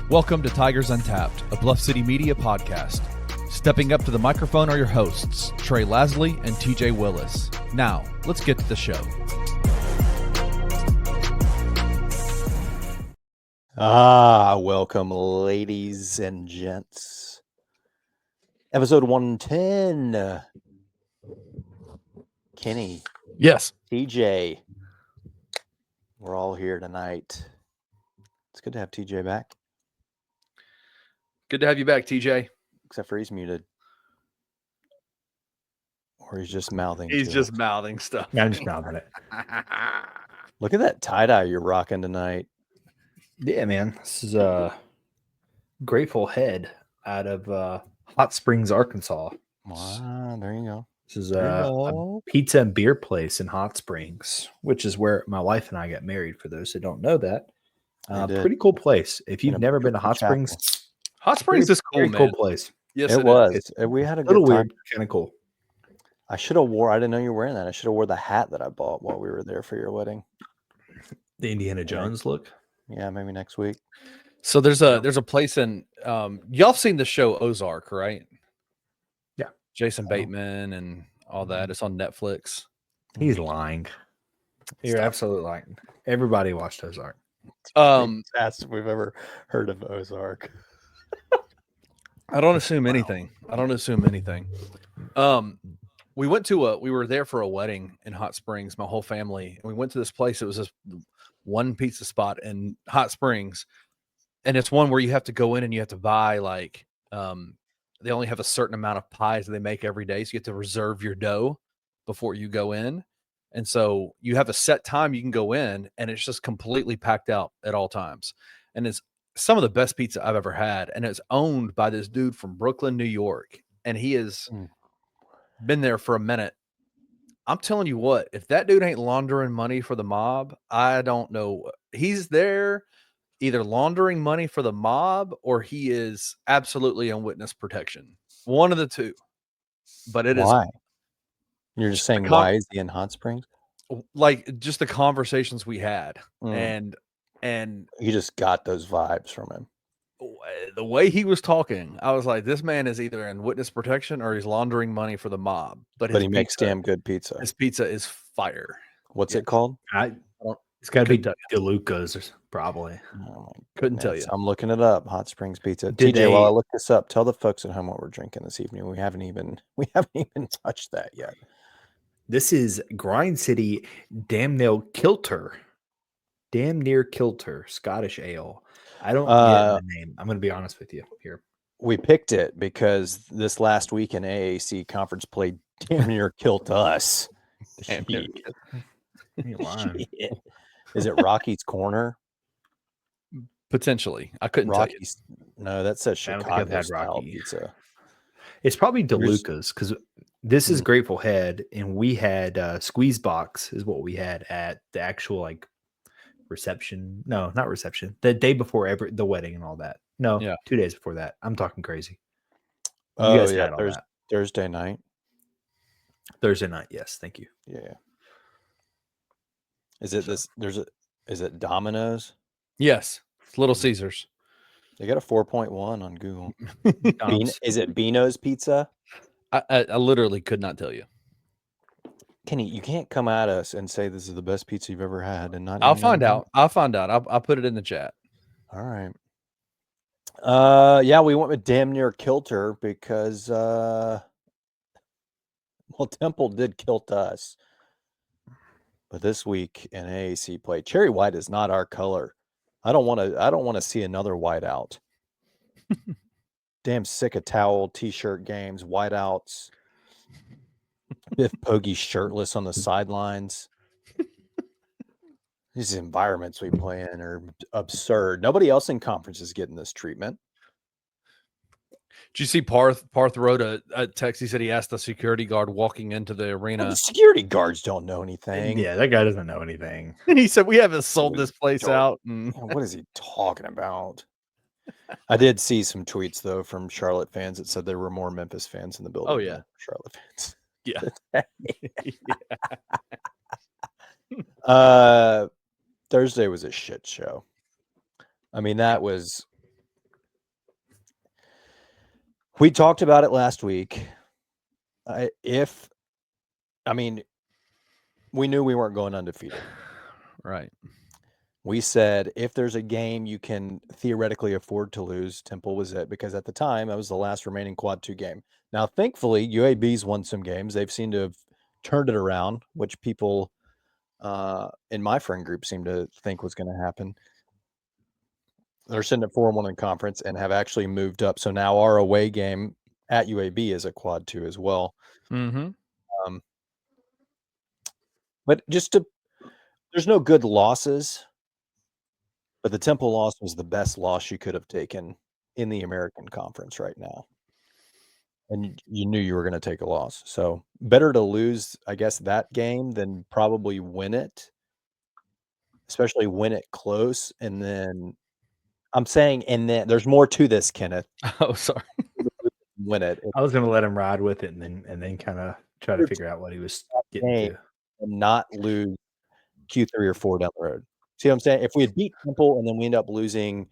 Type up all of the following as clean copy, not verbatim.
Welcome to Tigers Untapped, a Bluff City media podcast. Stepping up to the microphone are your hosts, Trey Lasley and TJ Willis. Now, let's get to the show. Welcome, ladies and gents. Episode 110. Kenny, Yes. TJ, we're all here tonight. It's good to have TJ back, Good to have you back, TJ. except for he's muted. Or he's just mouthing. He's to just us. mouthing stuff. Yeah, I'm just mouthing it. Look at that tie-dye you're rocking tonight. Yeah, man. This is a Grateful Head out of Hot Springs, Arkansas. Wow, there you go. This is There you a go. pizza and beer place in Hot Springs, which is where my wife and I got married, for those that don't know that. I did. Pretty cool place. If you've In a never been to Hot chapel. Springs, Hot Springs is cool, very man. cool place. Yes, it was. It's We had a A little good time. weird, kind of cool. I should have wore. I didn't know you were wearing that. I should have wore the hat that I bought while we were there for your wedding. The Indiana Jones look. Yeah, maybe next week. So there's a place in y'all seen the show Ozark, right? Yeah. Jason Bateman and all that. It's on Netflix. He's lying. You're Stop. absolutely lying. Everybody watched Ozark. Best we've ever heard of Ozark. I don't assume anything. We were there for a wedding in Hot Springs, my whole family, and we went to this place. It was this one pizza spot in Hot Springs, and it's one where you have to go in and you have to buy they only have a certain amount of pies that they make every day, so you have to reserve your dough before you go in. And so you have a set time you can go in, and it's just completely packed out at all times. And it's some of the best pizza I've ever had. And it's owned by this dude from Brooklyn, New York. And he has been there for a minute. I'm telling you what, if that dude ain't laundering money for the mob, I don't know. He's there either laundering money for the mob or he is absolutely on witness protection. One of the two. But it is Why? You're just saying why is he in Hot Springs? like just the conversations we had and you just got those vibes from him. the way he was talking, I was like, this man is either in witness protection or he's laundering money for the mob. But he makes damn good pizza. His pizza is fire. What's it called? It's got to be DeLuca's, probably. Oh, Couldn't tell you. I'm looking it up. Hot Springs Pizza. Did TJ, while I they- look this up, tell the folks at home what we're drinking this evening. We haven't even touched that yet. This is Grind City Damn Near Kilt'er Scottish Ale. I don't get the name. I'm going to be honest with you here. We picked it because this last week in AAC conference play damn near killed us. Damn near You're lying. Shit. Is it Rocky's Corner? Potentially. I couldn't tell you. Rocky's. No, that says I don't think I've Chicago had style Rocky. pizza. It's probably DeLuca's because this is Grateful Head, and we had Squeeze Box is what we had at the actual reception. No, not reception. The day before the wedding and all that. No, Yeah. 2 days before that. I'm talking crazy. You Oh guys yeah, had all that. Thursday night. Thursday night. Yes, thank you. Yeah. Is it this? Is it Domino's? Yes. It's Little Caesars. They got a 4.1 on Google. Dom's. Is it Beano's Pizza? I literally could not tell you. Kenny, you can't come at us and say this is the best pizza you've ever had and not. I'll even find know. out. I'll put it in the chat. All right. Yeah, we went with damn near Kilt'er because Temple did kilt us. But this week in AAC play, cherry white is not our color. I don't want to see another whiteout. Damn sick of towel t-shirt games, whiteouts. Biff Poggi shirtless on the sidelines. These environments we play in are absurd. Nobody else in conference is getting this treatment. Did you see Parth wrote a text? He said he asked the security guard walking into the arena. Well, the security guards don't know anything. Yeah, that guy doesn't know anything. And he said, we haven't sold this place out. And What is he talking about? I did see some tweets though from Charlotte fans that said there were more Memphis fans in the building. Oh, yeah. than Charlotte fans. Yeah. Thursday was a shit show. I mean, that was We talked about it last week. We knew we weren't going undefeated. Right. We said if there's a game you can theoretically afford to lose, Temple was it, because at the time that was the last remaining quad 2 game. Now, thankfully, UAB's won some games. They've seemed to have turned it around, which people in my friend group seem to think was going to happen. They're sitting at 4-1 in conference and have actually moved up. So now our away game at UAB is a quad 2 as well. Mm-hmm. But there's no good losses. But the Temple loss was the best loss you could have taken in the American Conference right now. And you knew you were going to take a loss. So better to lose, I guess, that game than probably win it, especially win it close. And then there's more to this, Kenneth. Oh, sorry. Win it. I was going to let him ride with it and then kind of try to figure out what he was getting to. And not lose Q3 or 4 down the road. See what I'm saying? If we had beat Temple and then we end up losing,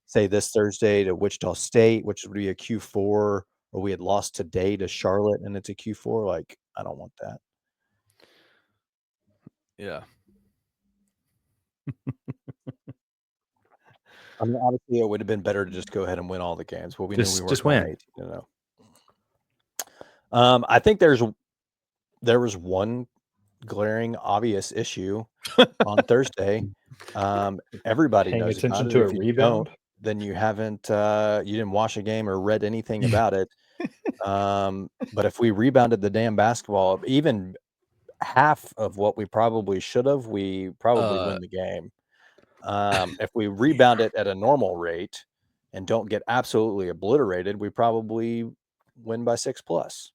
say, this Thursday to Wichita State, which would be a Q4, or we had lost today to Charlotte and it's a Q4, like, I don't want that. Yeah. I mean, obviously, it would have been better to just go ahead and win all the games, but we knew we weren't Just going win. 18-0. I think there was one glaring, obvious issue on Thursday. Everybody Paying knows attention about to it. a If you rebound. don't, then you haven't you didn't watch a game or read anything about it. But if we rebounded the damn basketball, even half of what we probably should have, we probably win the game. If we rebound it at a normal rate and don't get absolutely obliterated, we probably win by 6+.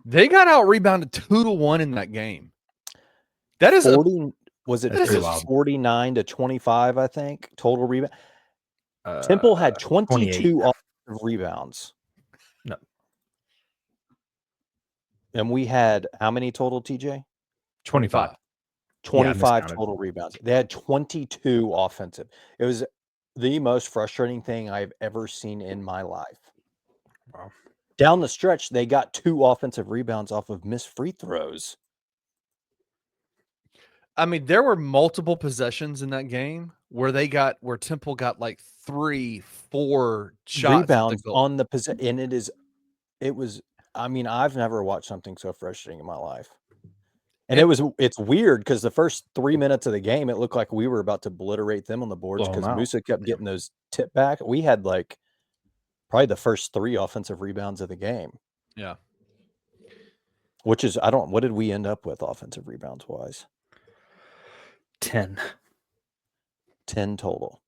They got out rebounded 2-1 in that game. That is 40. Was it That's pretty wild. 49-25? I think total rebound. Temple had 22 offensive rebounds. No. And we had how many total, TJ? 25. 25 total rebounds. They had 22 offensive. It was the most frustrating thing I've ever seen in my life. Wow. Down the stretch, they got 2 offensive rebounds off of missed free throws. I mean, there were multiple possessions in that game where Temple got like 3-4 shots rebounds on the possession, and I mean, I've never watched something so frustrating in my life. And it's weird because the first 3 minutes of the game, it looked like we were about to obliterate them on the boards because Musa kept getting those tip back. We had like probably the first 3 offensive rebounds of the game. Yeah. Which is, what did we end up with offensive rebounds wise? 10 total.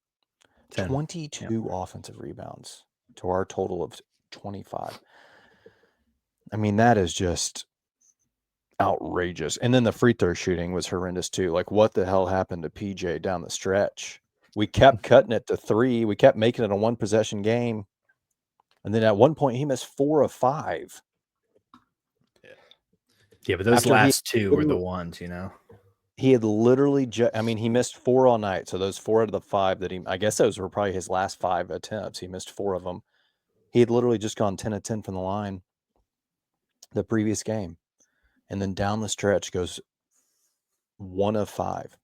10. 22 offensive rebounds to our total of 25. I mean, that is just outrageous. And then the free throw shooting was horrendous too. Like, what the hell happened to PJ down the stretch? We kept cutting it to 3. We kept making it a 1 possession game. And then at one point he missed 4 of 5. Yeah, but those last 2 were the ones, you know. He had literally he missed 4 all night. So those 4 out of the 5 that I guess those were probably his last 5 attempts. He missed 4 of them. He had literally just gone 10 of 10 from the line the previous game. And then down the stretch goes 1 of 5.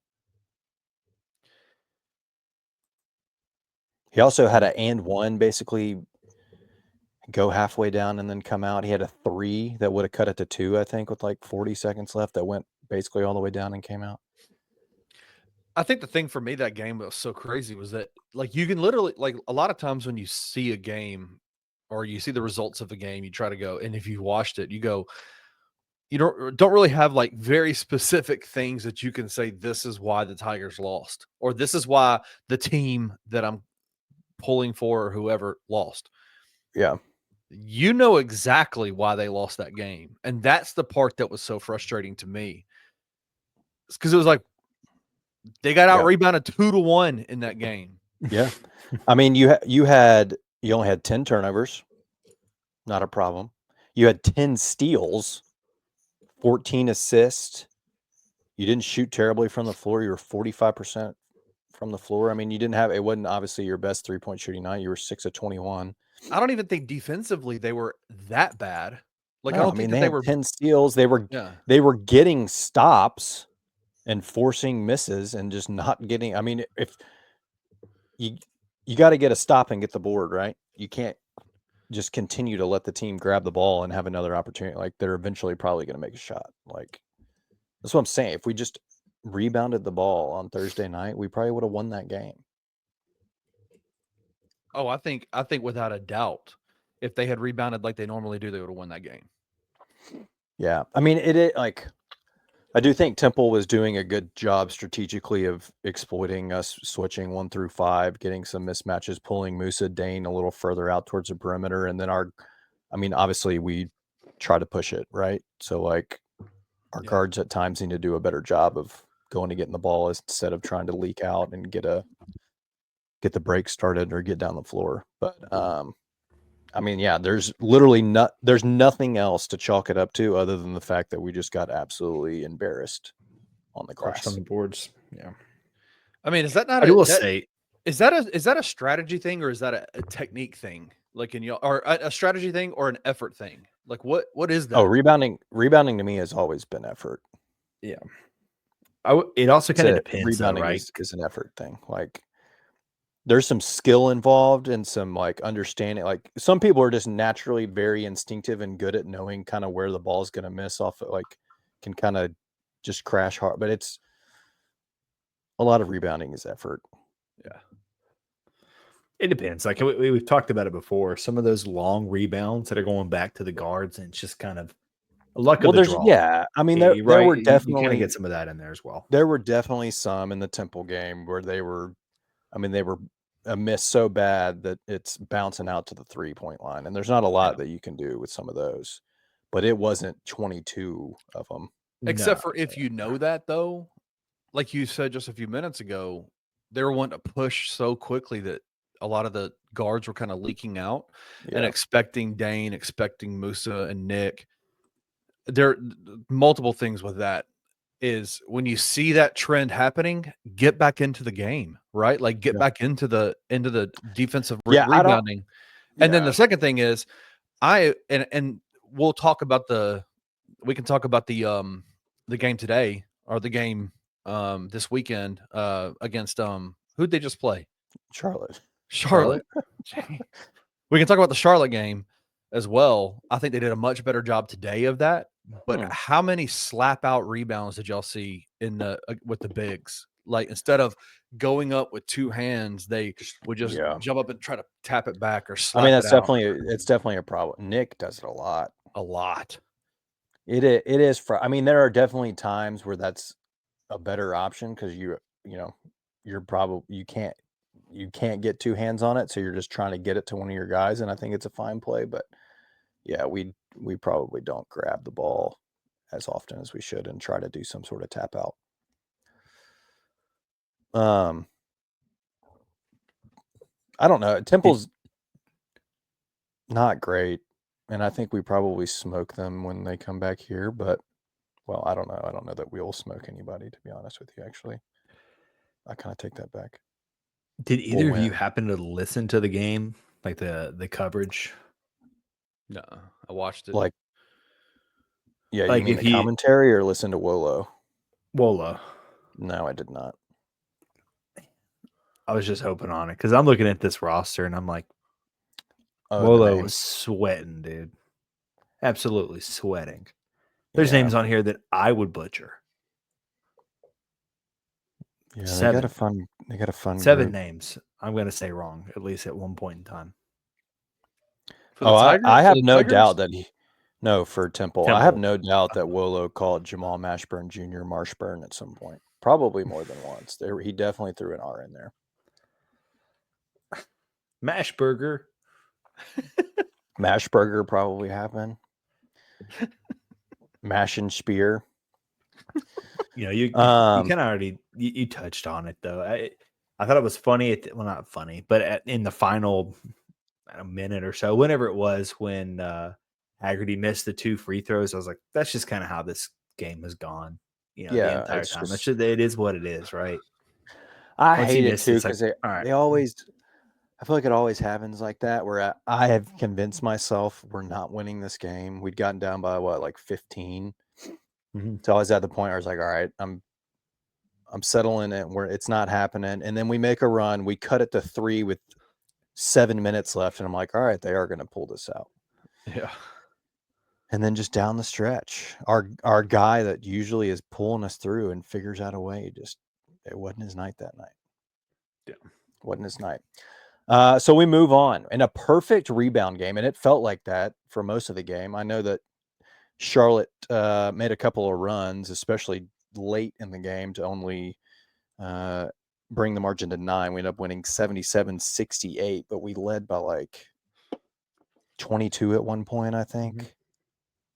He also had an and one basically go halfway down and then come out. He had a 3 that would have cut it to 2, I think, with like 40 seconds left that went basically all the way down and came out. I think the thing for me that game that was so crazy was that, like, you can literally, like, a lot of times when you see a game or you see the results of a game, you try to go, and if you watched it, you go, you don't really have like very specific things that you can say, this is why the Tigers lost, or this is why the team that I'm pulling for or whoever lost. Yeah. You know exactly why they lost that game. And that's the part that was so frustrating to me. It's because it was like they got out rebounded 2-1 in that game. Yeah. I mean, you only had 10 turnovers. Not a problem. You had 10 steals, 14 assists. You didn't shoot terribly from the floor. You were 45% from the floor. I mean, it wasn't obviously your best 3-point shooting night. You were 6 of 21. I don't even think defensively they were that bad. Like, I No, don't I think mean that they they had were. 10 steals. They Yeah. were getting stops and forcing misses and just not getting. I mean, if you got to get a stop and get the board, right? You can't just continue to let the team grab the ball and have another opportunity. Like, they're eventually probably going to make a shot. Like, that's what I'm saying. If we just rebounded the ball on Thursday night, we probably would have won that game. Oh, I think without a doubt, if they had rebounded like they normally do, they would have won that game. Yeah. I mean, it like, I do think Temple was doing a good job strategically of exploiting us switching 1 through 5, getting some mismatches, pulling Musa Dane a little further out towards the perimeter. And then obviously we try to push it, right? So like our Yeah. guards at times need to do a better job of going to getting the ball instead of trying to leak out and get the break started or get down the floor. But I mean, yeah, there's nothing else to chalk it up to other than the fact that we just got absolutely embarrassed on the Crushed glass. on the boards. Yeah. I mean, is that not I will say, is that a strategy thing or is that a technique thing? Like or a strategy thing or an effort thing? Like what is that? Oh, rebounding to me has always been effort. yeah. It also kind of depends, though, Rebounding right? is an effort thing. Like, there's some skill involved and some like understanding. Like, some people are just naturally very instinctive and good at knowing kind of where the ball is going to miss off. Like, can kind of just crash hard, but it's a lot of rebounding is effort. Yeah. It depends. Like we've talked about it before. Some of those long rebounds that are going back to the guards, and it's just kind of a luck of the draw. Yeah. I mean, there right? were You kind definitely of get some of that in there as well. There were definitely some in the Temple game where they were a miss so bad that it's bouncing out to the 3-point line. And there's not a lot that you can do with some of those, but it wasn't 22 of them. Except No. for if you know that, though, like you said just a few minutes ago, they were wanting to push so quickly that a lot of the guards were kind of leaking out and Yeah. expecting Dane, expecting Musa and Nick. There are multiple things with that. Is when you see that trend happening, get back into the game, right? Like get Yeah. back into the defensive Yeah, rebounding. And then Yeah. the second thing is and we'll talk about we can talk about the game today or the game this weekend against who'd they just play? Charlotte. Charlotte. We can talk about the Charlotte game as well. I think they did a much better job today of that. But how many slap out rebounds did y'all see in the with the bigs? Like instead of going up with two hands, they would just jump up and try to tap it back or slap that's it out. it's definitely a problem. Nick does it a lot. A lot. It is. I mean, there are definitely times where that's a better option because you're probably you can't get two hands on it, so you're just trying to get it to one of your guys, and I think it's a fine play. But yeah, we probably don't grab the ball as often as we should and try to do some sort of tap out. I don't know. Temple's not great, and I think we probably smoke them when they come back here. But well, I don't know. I don't know that we'll smoke anybody, to be honest with you. Actually, I kind of take that back. Did either of you happen to listen to the game, like the coverage? No, I watched it. Like, yeah, like you mean the commentary or listen to Wolo? Wolo. No, I did not. I was just hoping on it because I'm looking at this roster and I'm like, Wolo was sweating, dude. Absolutely sweating. There's names on here that I would butcher. Yeah, they got a fun 7 group. names. I'm going to say wrong, at least at one point in time. I have no doubt that for Temple. I have no doubt that Wolo called Jamal Mashburn Jr. Marshburn at some point. Probably more than once. He definitely threw an R in there. Mashburger. Mashburger probably happened. Mash and Spear. You kind of already you touched on it though. I thought it was funny. Well, not funny, but in the final minute or so, whenever it was, when Haggerty missed the 2 free throws, I was like, that's just kind of how this game has gone. The entire time. It is what it is, right? I hate it too because they always. I feel like it always happens like that, where I have convinced myself we're not winning this game. We'd gotten down by like 15. So I was at the point where I was like, all right, I'm settling it where it's not happening. And then we make a run. We cut it to 3 with 7 minutes left. And I'm like, all right, they are going to pull this out. Yeah. And then just down the stretch, our guy that usually is pulling us through and figures out a way, it wasn't his night that night. Yeah. Wasn't his night. So we move on in a perfect rebound game. And it felt like that for most of the game. I know that Charlotte made a couple of runs, especially late in the game, to only bring the margin to 9. We ended up winning 77-68, but we led by like 22 at one point, I think.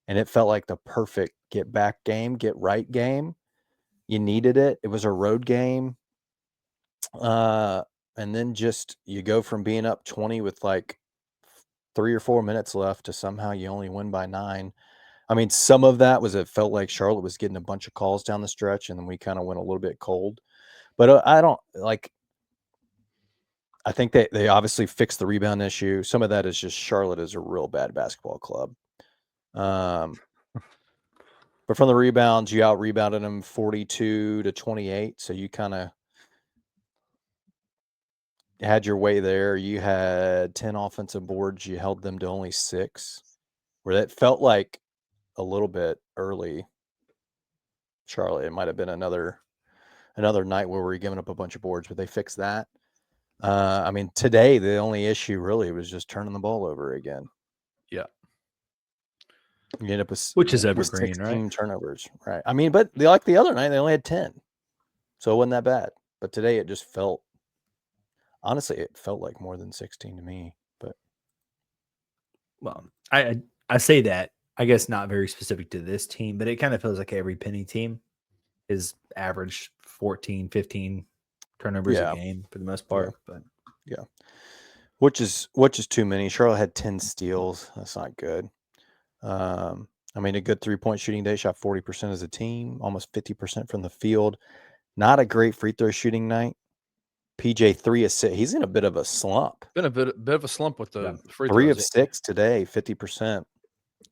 And it felt like the perfect get back game, get right game. You needed it. It was a road game. And then just you go from being up 20 with like 3 or 4 minutes left to somehow you only win by 9. I mean, some of that was it felt like Charlotte was getting a bunch of calls down the stretch, and then we kind of went a little bit cold. But I don't like. I think they obviously fixed the rebound issue. Some of that is just Charlotte is a real bad basketball club. But from the rebounds, you out rebounded them 42-28. So you kind of had your way there. You had 10 offensive boards. You held them to only 6, where that felt like a little bit early. Charlotte, it might have been another night where we were giving up a bunch of boards, but they fixed that. I mean, today the only issue really was just turning the ball over again. Yeah. You end up with Which is with evergreen, 16 right? turnovers, right? I mean, but like the other night, they only had 10, so it wasn't that bad. But today, it just felt, honestly, it felt like more than 16 to me. But Well, I say that, I guess not very specific to this team, but it kind of feels like every Penny team is average 14, 15 turnovers a game for the most part. But yeah, which is too many. Charlotte had 10 steals. That's not good. I mean, a good 3-point shooting day, shot 40% as a team, almost 50% from the field. Not a great free throw shooting night. PJ 3 of 6. He's in a bit of a slump. Been a bit of a slump with the free 3 throws. of 6 today, 50%.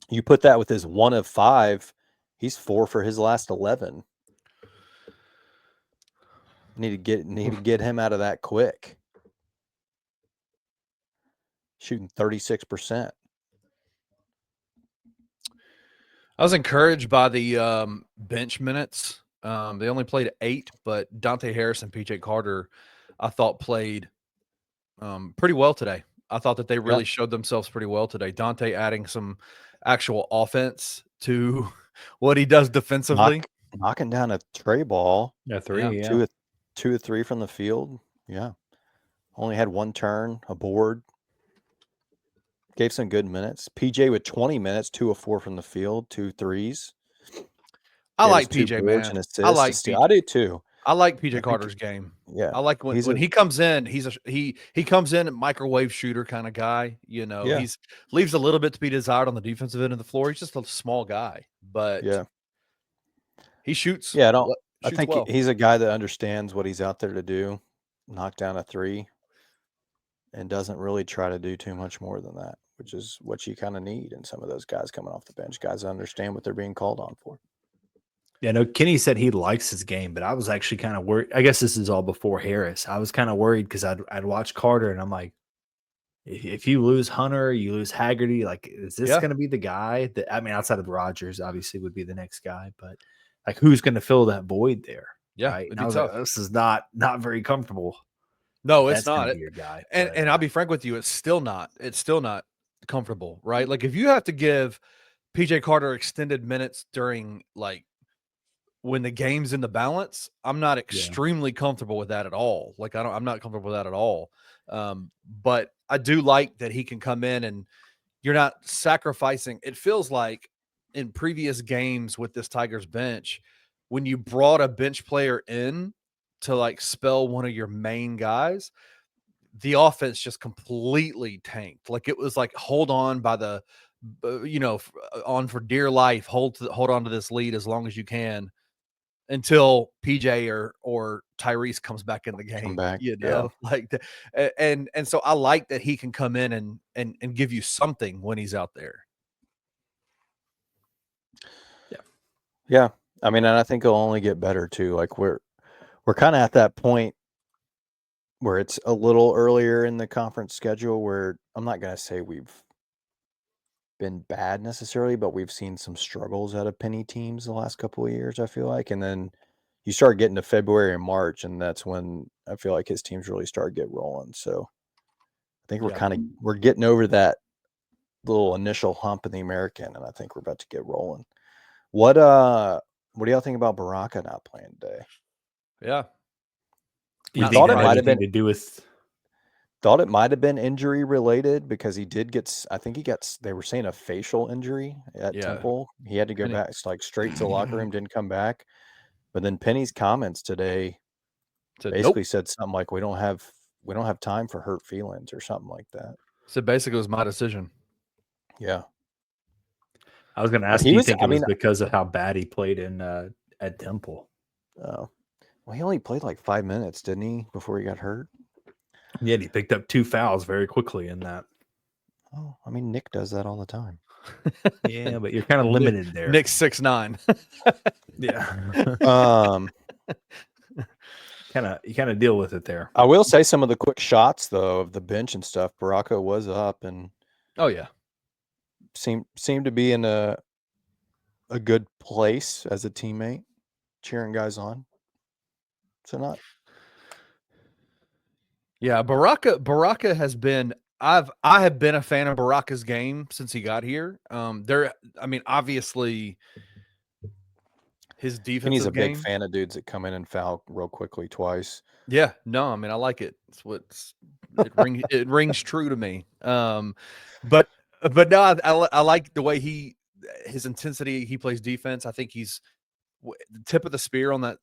You put that with his 1 of 5. He's 4 for his last 11. Need to get him out of that quick. Shooting 36%. I was encouraged by the bench minutes. They only played 8, but Dante Harris and PJ Carter, I thought, played pretty well today. I thought that they really showed themselves pretty well today. Dante adding some actual offense to what he does defensively. Knocking down a tray ball. Yeah, 3. Yeah. 2 of 3 from the field. Yeah. Only had 1 turn, a board. Gave some good minutes. PJ with 20 minutes, 2 of 4 from the field, 2 threes. I like PJ, man. I like PJ. I do too. I like PJ Carter's game. Yeah. I like when he comes in, he comes in a microwave shooter kind of guy. You know, he's leaves a little bit to be desired on the defensive end of the floor. He's just a small guy, but he shoots. Yeah, I think well. he's a guy that understands what he's out there to do, knock down a 3, and doesn't really try to do too much more than that, which is what you kind of need in some of those guys coming off the bench. Guys understand what they're being called on for. Yeah, no, Kenny said he likes his game, but I was actually kind of worried. I guess this is all before Harris. I was kind of worried because I'd watch Carter and I'm like, if you lose Hunter, you lose Haggerty. Like, is this going to be the guy that, I mean, outside of Rogers, obviously would be the next guy, but like, who's going to fill that void there? Yeah, right. And I was like, this is not very comfortable. No, it's not. Your guy, and I'll be frank with you, it's still not comfortable, right? Like, if you have to give PJ Carter extended minutes during like when the game's in the balance, I'm not extremely comfortable with that at all. Like, I'm not comfortable with that at all. But I do like that he can come in and you're not sacrificing. It feels like in previous games with this Tigers bench, when you brought a bench player in to like spell one of your main guys, the offense just completely tanked. Like, it was like, hold on by the, on for dear life, hold on to this lead as long as you can. until PJ or Tyrese comes back in the game. back, Like and so I like that he can come in and give you something when he's out there. Yeah. I mean, and I think it'll only get better too. Like we're kind of at that point where it's a little earlier in the conference schedule where I'm not going to say we've been bad necessarily, but we've seen some struggles out of Penny teams the last couple of years, I feel like. And then you start getting to February and March, and that's when I feel like his teams really start get rolling. So I think we're getting over that little initial hump in the American, and I think we're about to get rolling. What do y'all think about Baraka not playing today? Yeah. You thought it might have been to do with. Thought it might have been injury related because he did get. I think he got. They were saying a facial injury at Temple. He had to go back, like straight to the locker room. Didn't come back. But then Penny's comments today basically said something like, "We don't have time for hurt feelings" or something like that. So basically, it was my decision. Yeah. I was going to ask, do you think it was because of how bad he played in at Temple? Oh, well, he only played like 5 minutes, didn't he, before he got hurt? Yeah, he picked up 2 fouls very quickly in that. Oh, I mean, Nick does that all the time. Yeah, but you're kind of limited there. Nick's 6'9". Yeah. You kind of deal with it there. I will say some of the quick shots though of the bench and stuff. Baraka was up and seemed to be in a good place as a teammate, cheering guys on. So not. Yeah, Baraka has been. I have been a fan of Baraka's game since he got here. Obviously, his defensive he's a game. big fan of dudes that come in and foul real quickly twice. Yeah, no, I mean I like it. It rings true to me. But no, I like the way his intensity. He plays defense. I think he's the tip of the spear on that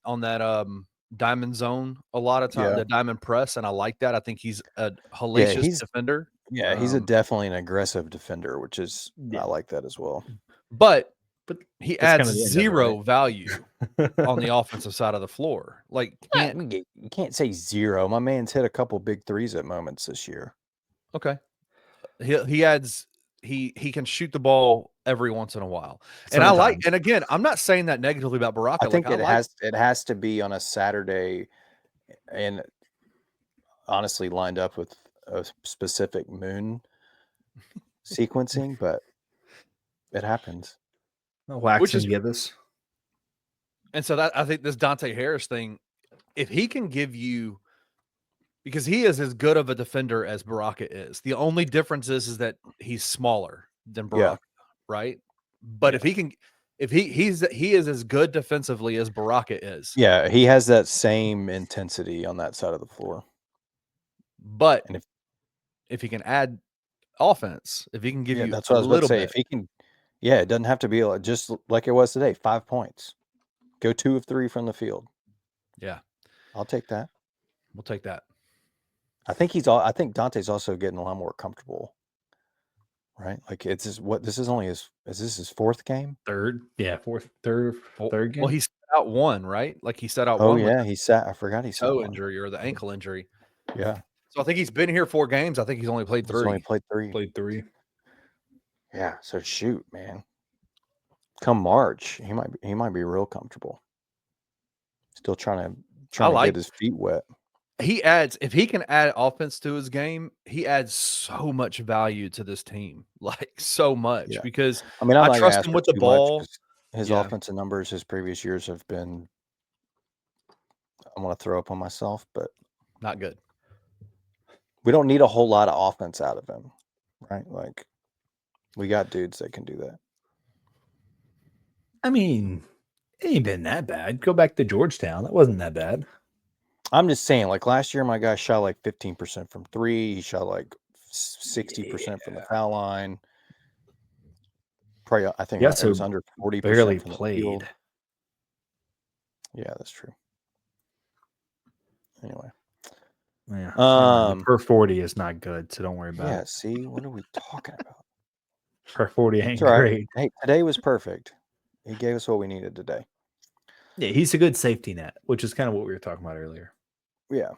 diamond zone a lot of time, the diamond press, and I like that. I think he's a hellacious defender. Yeah, he's definitely an aggressive defender, which is I like that as well. But he adds zero value on the offensive side of the floor. Like you can't say zero. My man's hit a couple big threes at moments this year. Okay, he adds. He can shoot the ball every once in a while, and I like. And again, I'm not saying that negatively about Baraka. I think it has to be on a Saturday, and honestly lined up with a specific moon sequencing, but it happens. Wax and give us. And so that I think this Dante Harris thing, if he can give you, because he is as good of a defender as Baraka is. The only difference is that he's smaller than Baraka, right? But if he is as good defensively as Baraka is. Yeah, he has that same intensity on that side of the floor. But if he can add offense, if he can give you that's what I was about to say. If he can, it doesn't have to be just like it was today. 5 points, go 2 of 3 from the field. Yeah, I'll take that. We'll take that. I think Dante's also getting a lot more comfortable, right? Like this is his 4th game? Third game. Well, he sat out 1, right? Like he sat out 1. Oh yeah, I forgot he sat toe injury or the ankle injury. Yeah. So I think he's been here 4 games. I think he's only played 3. He's only played 3. Played 3. Yeah. So shoot, man. Come March, he might be real comfortable. Still trying to get his feet wet. If he can add offense to his game, he adds so much value to this team, like so much. Because I trust him with the ball. His offensive numbers, his previous years have been. I want to throw up on myself, but not good. We don't need a whole lot of offense out of him, right? Like we got dudes that can do that. I mean, it ain't been that bad. Go back to Georgetown. That wasn't that bad. I'm just saying, like last year, my guy shot like 15% from 3. He shot like 60% from the foul line. Probably, I think it was under 40%. Barely from played. The field. Yeah, that's true. Anyway. Yeah. Per 40 is not good, so don't worry about it. Yeah, see, what are we talking about? Per 40 ain't great. Hey, today was perfect. He gave us what we needed today. Yeah, he's a good safety net, which is kind of what we were talking about earlier. Yeah.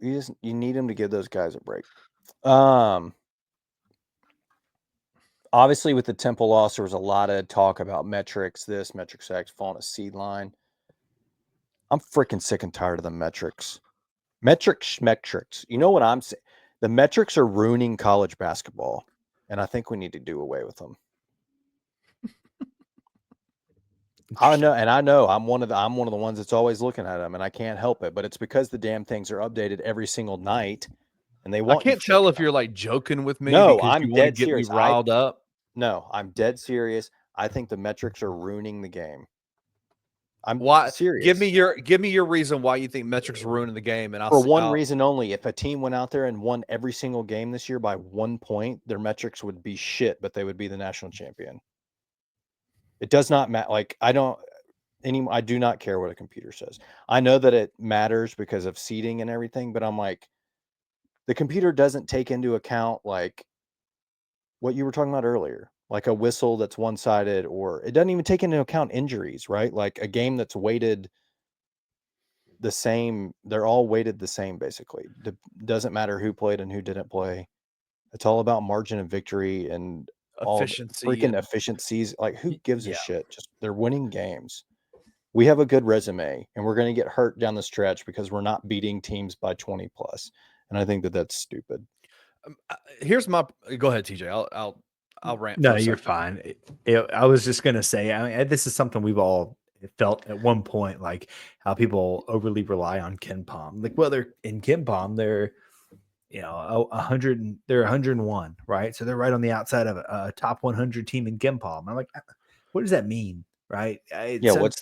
You need him to give those guys a break. Obviously, with the Temple loss, there was a lot of talk about metrics, metrics X, falling a seed line. I'm freaking sick and tired of the metrics. Schmetrics. You know what I'm saying? The metrics are ruining college basketball, and I think we need to do away with them. I know I'm one of the ones that's always looking at them, and I can't help it. But it's because the damn things are updated every single night, and they want. I can't tell if you're like joking with me No, because I'm you want to dead get me serious. riled up. No, I'm dead serious. I think the metrics are ruining the game. I'm serious. Give me your reason why you think metrics are ruining the game, and for one reason only. If a team went out there and won every single game this year by 1 point, their metrics would be shit, but they would be the national champion. It does not matter. Like I do not care what a computer says. I know that it matters because of seeding and everything, but I'm like, the computer doesn't take into account like what you were talking about earlier, like a whistle that's one-sided, or it doesn't even take into account injuries, right? Like a game that's weighted the same, they're all weighted the same basically. Doesn't matter who played and who didn't play. It's all about margin of victory and efficiency, all freaking efficiencies. Like who gives a shit? Just they're winning games. We have a good resume, and we're going to get hurt down the stretch because we're not beating teams by 20 plus. And I think that that's stupid. Here's my go ahead, TJ. I'll rant. No, you're fine. I was just gonna say, I mean, this is something we've all felt at one point, like how people overly rely on Ken Palm. Like, well, they're in Ken Palm, they're 100, they're 101, right? So they're right on the outside of a top 100 team in Ken Palm. I'm like, what does that mean, right? What's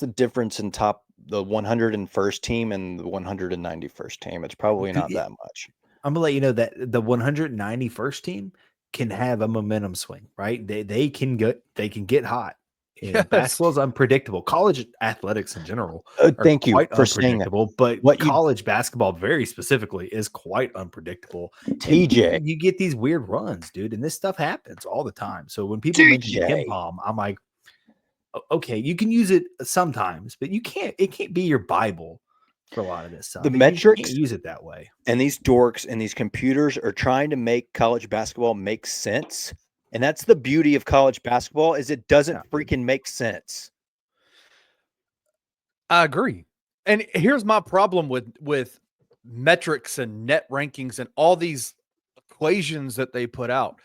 the difference in the 101st team and the 191st team? It's probably not that much. I'm gonna let you know that the 191st team can have a momentum swing, right? They can get hot. Yes. Basketball is unpredictable. College athletics in general are thank you quite for unpredictable, but college basketball very specifically is quite unpredictable. TJ, and you get these weird runs, dude, and this stuff happens all the time. So when people mention Ken Palm, I'm like, okay, you can use it sometimes, but it can't be your Bible for a lot of this stuff. The metrics, you can't use it that way. And these dorks and these computers are trying to make college basketball make sense. And that's the beauty of college basketball, is it doesn't freaking make sense. I agree. And here's my problem with metrics and net rankings and all these equations that they put out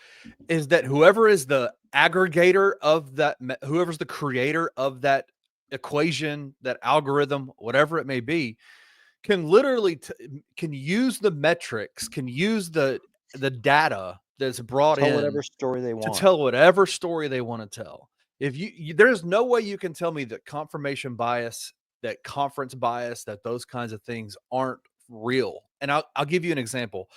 is that whoever is the aggregator of that, whoever's the creator of that equation, that algorithm, whatever it may be, can literally can use the metrics, can use the data that's brought in whatever story they want to tell whatever story they want to tell. If there's no way you can tell me that confirmation bias, that conference bias, that those kinds of things aren't real. And I'll give you an example.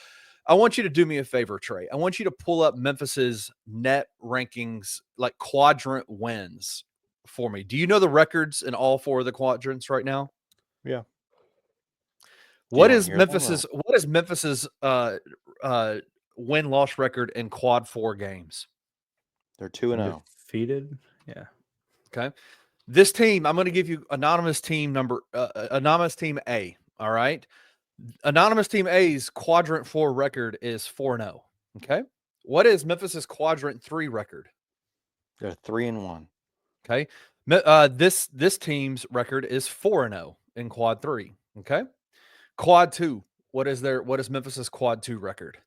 I want you to do me a favor, Trey. I want you to pull up Memphis's net rankings, like quadrant wins for me. Do you know the records in all 4 of the quadrants right now? Yeah. What is Memphis's win-loss record in quad 4 games? They're 2-0. Defeated. Yeah. Okay. This team, I'm going to give you anonymous team anonymous team A. All right. Anonymous team A's quadrant 4 record is 4-0. Okay. What is Memphis's quadrant 3 record? They're 3-1. Okay. This team's record is 4-0 in quad 3. Okay. Quad 2. What is Memphis's quad 2 record?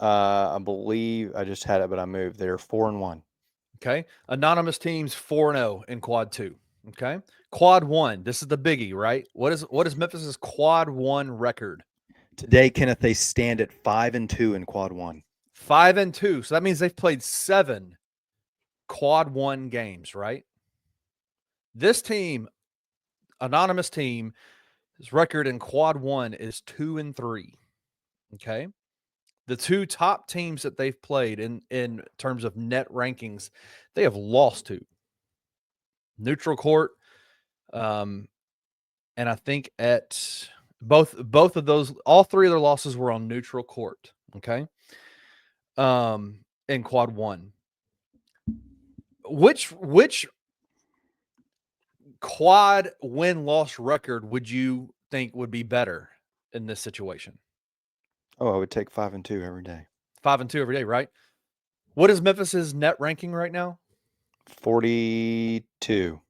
I believe I just had it, but I moved. They're 4-1. Okay. Anonymous teams 4-0 in quad 2. Okay. Quad 1. This is the biggie, right? What is Memphis's quad 1 record? Today, Kenneth, they stand at 5-2 in quad 1. 5-2. So that means they've played 7 quad 1 games, right? This team, anonymous team, his record in quad 1 is 2-3. Okay. The 2 top teams that they've played in terms of net rankings, they have lost to neutral court. And I think at both of those, all 3 of their losses were on neutral court. Okay. In quad 1. Which quad win-loss record would you think would be better in this situation? Oh, I would take 5-2 every day. 5-2 every day, right? What is Memphis's net ranking right now? 42.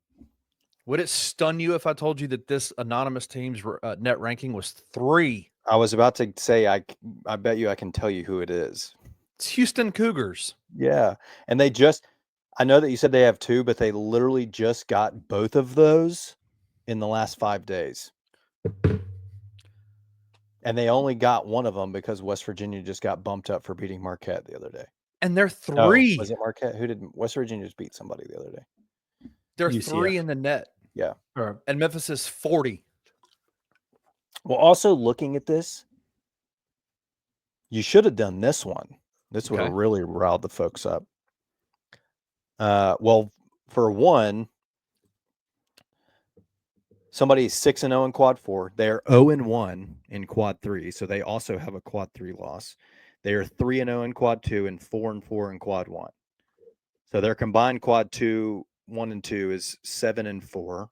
Would it stun you if I told you that this anonymous team's net ranking was 3? I was about to say, I bet you I can tell you who it is. It's Houston Cougars. Yeah. And I know that you said they have 2, but they literally just got both of those in the last 5 days. And they only got one of them because West Virginia just got bumped up for beating Marquette the other day. And they're 3. No, was it Marquette? Who did West Virginia just beat somebody the other day? They're UCF. 3 in the net. Yeah. And Memphis is 40. Well, also looking at this, you should have done this one. This would have really riled the folks up. Well, for one, somebody's 6-0 in quad 4. They're 0-1 in quad 3. So they also have a quad 3 loss. They are 3-0 in quad 2 and 4-4 in quad 1. So their combined quad 2, 1 and 2 is 7-4,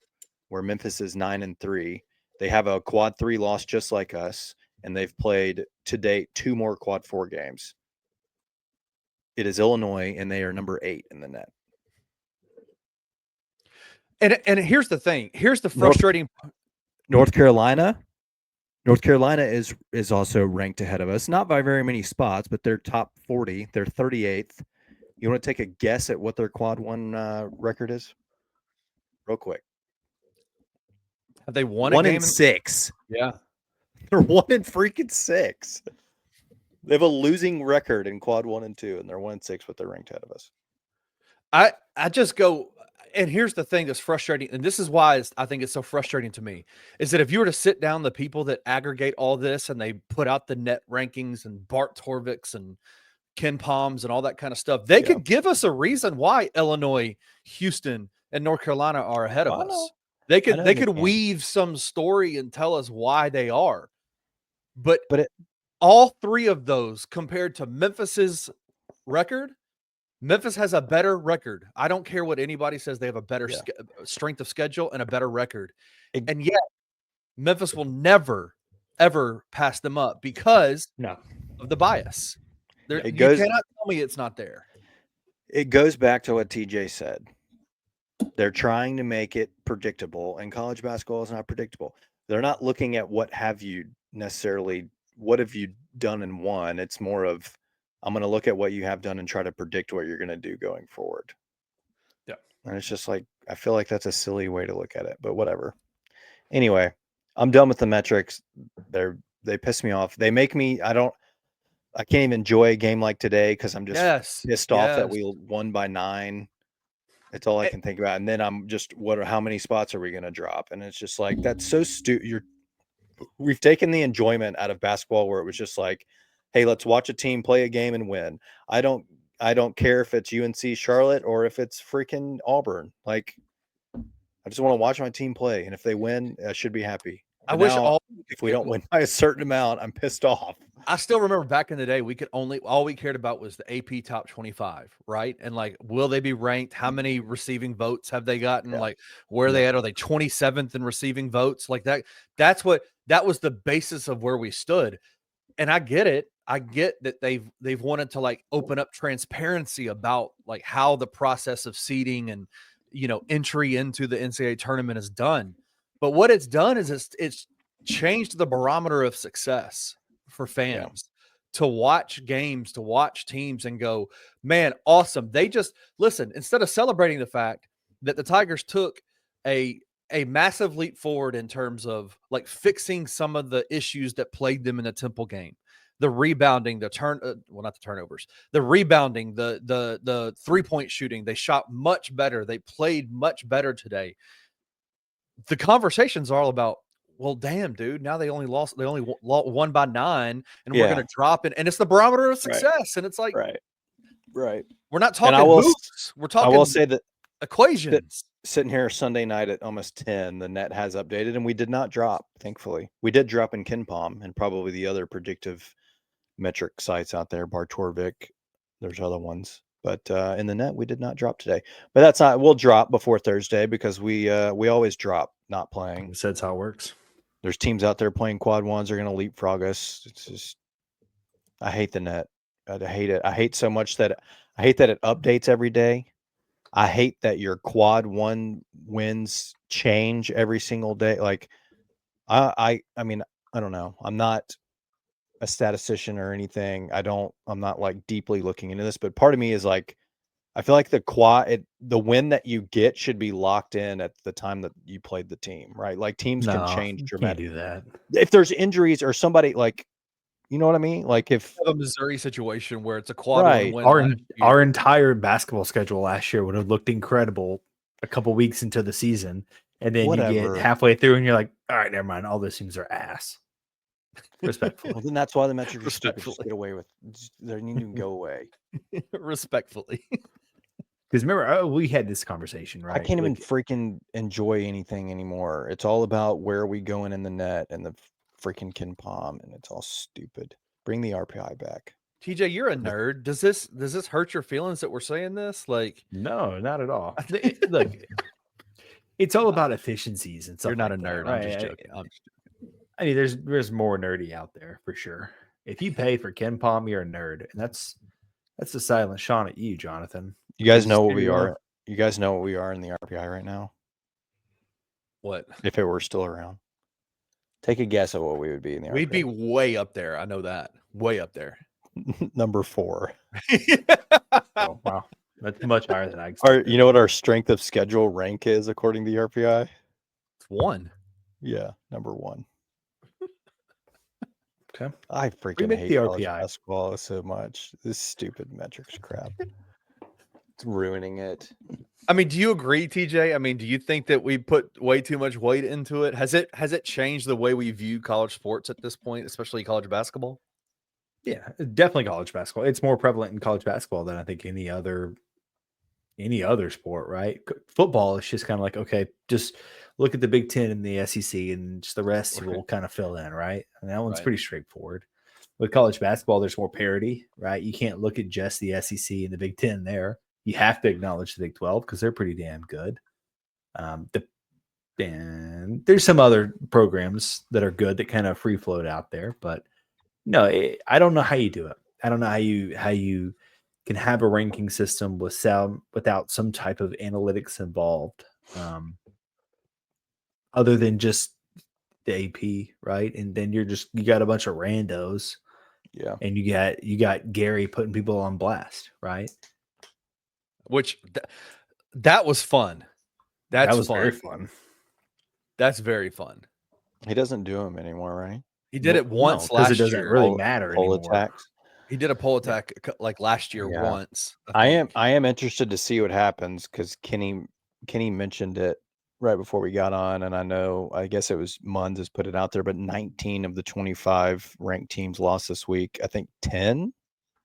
where Memphis is 9-3. They have a quad 3 loss just like us, and they've played to date 2 more quad 4 games. It is Illinois, and they are number 8 in the net. And here's the thing. Here's the frustrating. North Carolina. North Carolina is also ranked ahead of us, not by very many spots, but they're top 40. They're 38th. You want to take a guess at what their quad 1 record is? Real quick. Have they won 1-6? Yeah. They're 1-6. They have a losing record in quad 1 and 2, and they're 1-6, but they're ranked ahead of us. I just go, and here's the thing that's frustrating, and this is why I think it's so frustrating to me, is that if you were to sit down the people that aggregate all this and they put out the net rankings and Bart Torvik's and Ken Palms and all that kind of stuff, they could give us a reason why Illinois, Houston, and North Carolina are ahead of us. They could weave some story and tell us why they are. But all 3 of those compared to Memphis's record, Memphis has a better record. I don't care what anybody says. They have a better strength of schedule and a better record. And yet Memphis will never, ever pass them up because of the bias. You cannot tell me it's not there. It goes back to what TJ said. They're trying to make it predictable, and college basketball is not predictable. They're not looking at what have you done and won. It's more of, I'm going to look at what you have done and try to predict what you're going to do going forward. Yeah. And it's just like, I feel like that's a silly way to look at it, but whatever. Anyway, I'm done with the metrics. They piss me off. They make me, I can't even enjoy a game like today because I'm just pissed off that we won by 9. It's all I can think about. And then I'm just, how many spots are we going to drop? And it's just like, that's so stupid. We've taken the enjoyment out of basketball where it was just like, hey, let's watch a team play a game and win. I don't care if it's UNC Charlotte or if it's freaking Auburn. Like, I just want to watch my team play. And if they win, I should be happy. If we don't win by a certain amount, I'm pissed off. I still remember back in the day, all we cared about was the AP top 25, right? And like, will they be ranked? How many receiving votes have they gotten? Yeah. Like, where are they at? Are they 27th in receiving votes? Like that was the basis of where we stood. And I get it. I get that they've wanted to like open up transparency about like how the process of seeding and, entry into the NCAA tournament is done. But what it's done is it's changed the barometer of success for fans to watch games, to watch teams and go, man, awesome. They just listen, instead of celebrating the fact that the Tigers took a massive leap forward in terms of like fixing some of the issues that plagued them in the Temple game, the rebounding, not the turnovers, the rebounding, the 3-point shooting. They shot much better. They played much better today. The conversations are all about, well, damn, dude, now they only won by 9 and we're going to drop it. And it's the barometer of success. Right. And it's like, right. We're not talking hoops. We're talking I will say that equations. Sitting here Sunday night at almost 10, the net has updated and we did not drop. Thankfully, we did drop in KenPom and probably the other predictive metric sites out there, Bar Torvik. There's other ones, But in the net, we did not drop today. But that's not. We'll drop before Thursday because we always drop not playing. That's how it works. There's teams out there playing quad ones. They're going to leapfrog us. It's just, I hate the net. I hate it. I hate so much that it updates every day. I hate that your quad one wins change every single day. Like, I mean, I don't know. I'm not a statistician or anything. I'm not like deeply looking into this, but part of me is like, I feel like the win that you get should be locked in at the time that you played the team, right? Like teams can change you can't dramatically. do that. If there's injuries or somebody like, you know what I mean? Like if a Missouri situation where it's a quad Right. one win. Our entire basketball schedule last year would have looked incredible a couple weeks into the season, and then you Whatever. get halfway through and you're like, all right, never mind. All those teams are ass. Respectfully. well, then that's why the metrics are stupid. Just Respectfully. get away with. They need to go away. Respectfully. Because remember, we had this conversation, right? I can't even Like, freaking enjoy anything anymore. It's all about where are we going in the net and the freaking Ken Palm, and it's all stupid. Bring the RPI back. TJ, you're a nerd. Does this hurt your feelings that we're saying this? Like, no, not at all. Look, it's all about efficiencies and stuff. you're not like a that, nerd. right? I'm just joking. I'm just joking. I mean, there's more nerdy out there for sure. If you pay for Ken Palm, you're a nerd, and that's a silent shot at you, Jonathan. You guys Just know what give we you are. one. You guys know what we are in the RPI right now. What? If it were still around, take a guess at what we would be in the RPI. We'd be way up there. I know that. Way up there. number 4. Oh, wow, that's much higher than I Our, expected. you know what our strength of schedule rank is according to the RPI? It's 1. Yeah, number 1. Okay. I We freaking make hate the college RPI. basketball so much. This stupid metrics crap. It's ruining it. I mean, do you agree, TJ? I mean, do you think that we put way too much weight into it? Has it changed the way we view college sports at this point, especially college basketball? Yeah, definitely college basketball. It's more prevalent in college basketball than I think any other sport, right? Football is just kind of like, okay, just look at the Big Ten and the SEC, and just the rest Right. will kind of fill in, right? And that one's Right. pretty straightforward. With college basketball, there's more parity, right? You can't look at just the SEC and the Big Ten there. You have to acknowledge the Big 12 because they're pretty damn good. And there's some other programs that are good that kind of free float out there, but no, I don't know how you do it. I don't know how you can have a ranking system without some type of analytics involved, other than just the AP, right? And then you got a bunch of randos, Yeah. and you got Gary putting people on blast, right? Which that was fun. That was very fun. That's very fun. He doesn't do them anymore, right? He did it once because last it doesn't year. really matter Poll anymore. attacks. He did a poll attack like last year Yeah. once. I think. am interested to see what happens because Kenny mentioned it right before we got on, and I guess it was Munz has put it out there, but 19 of the 25 ranked teams lost this week. I think 10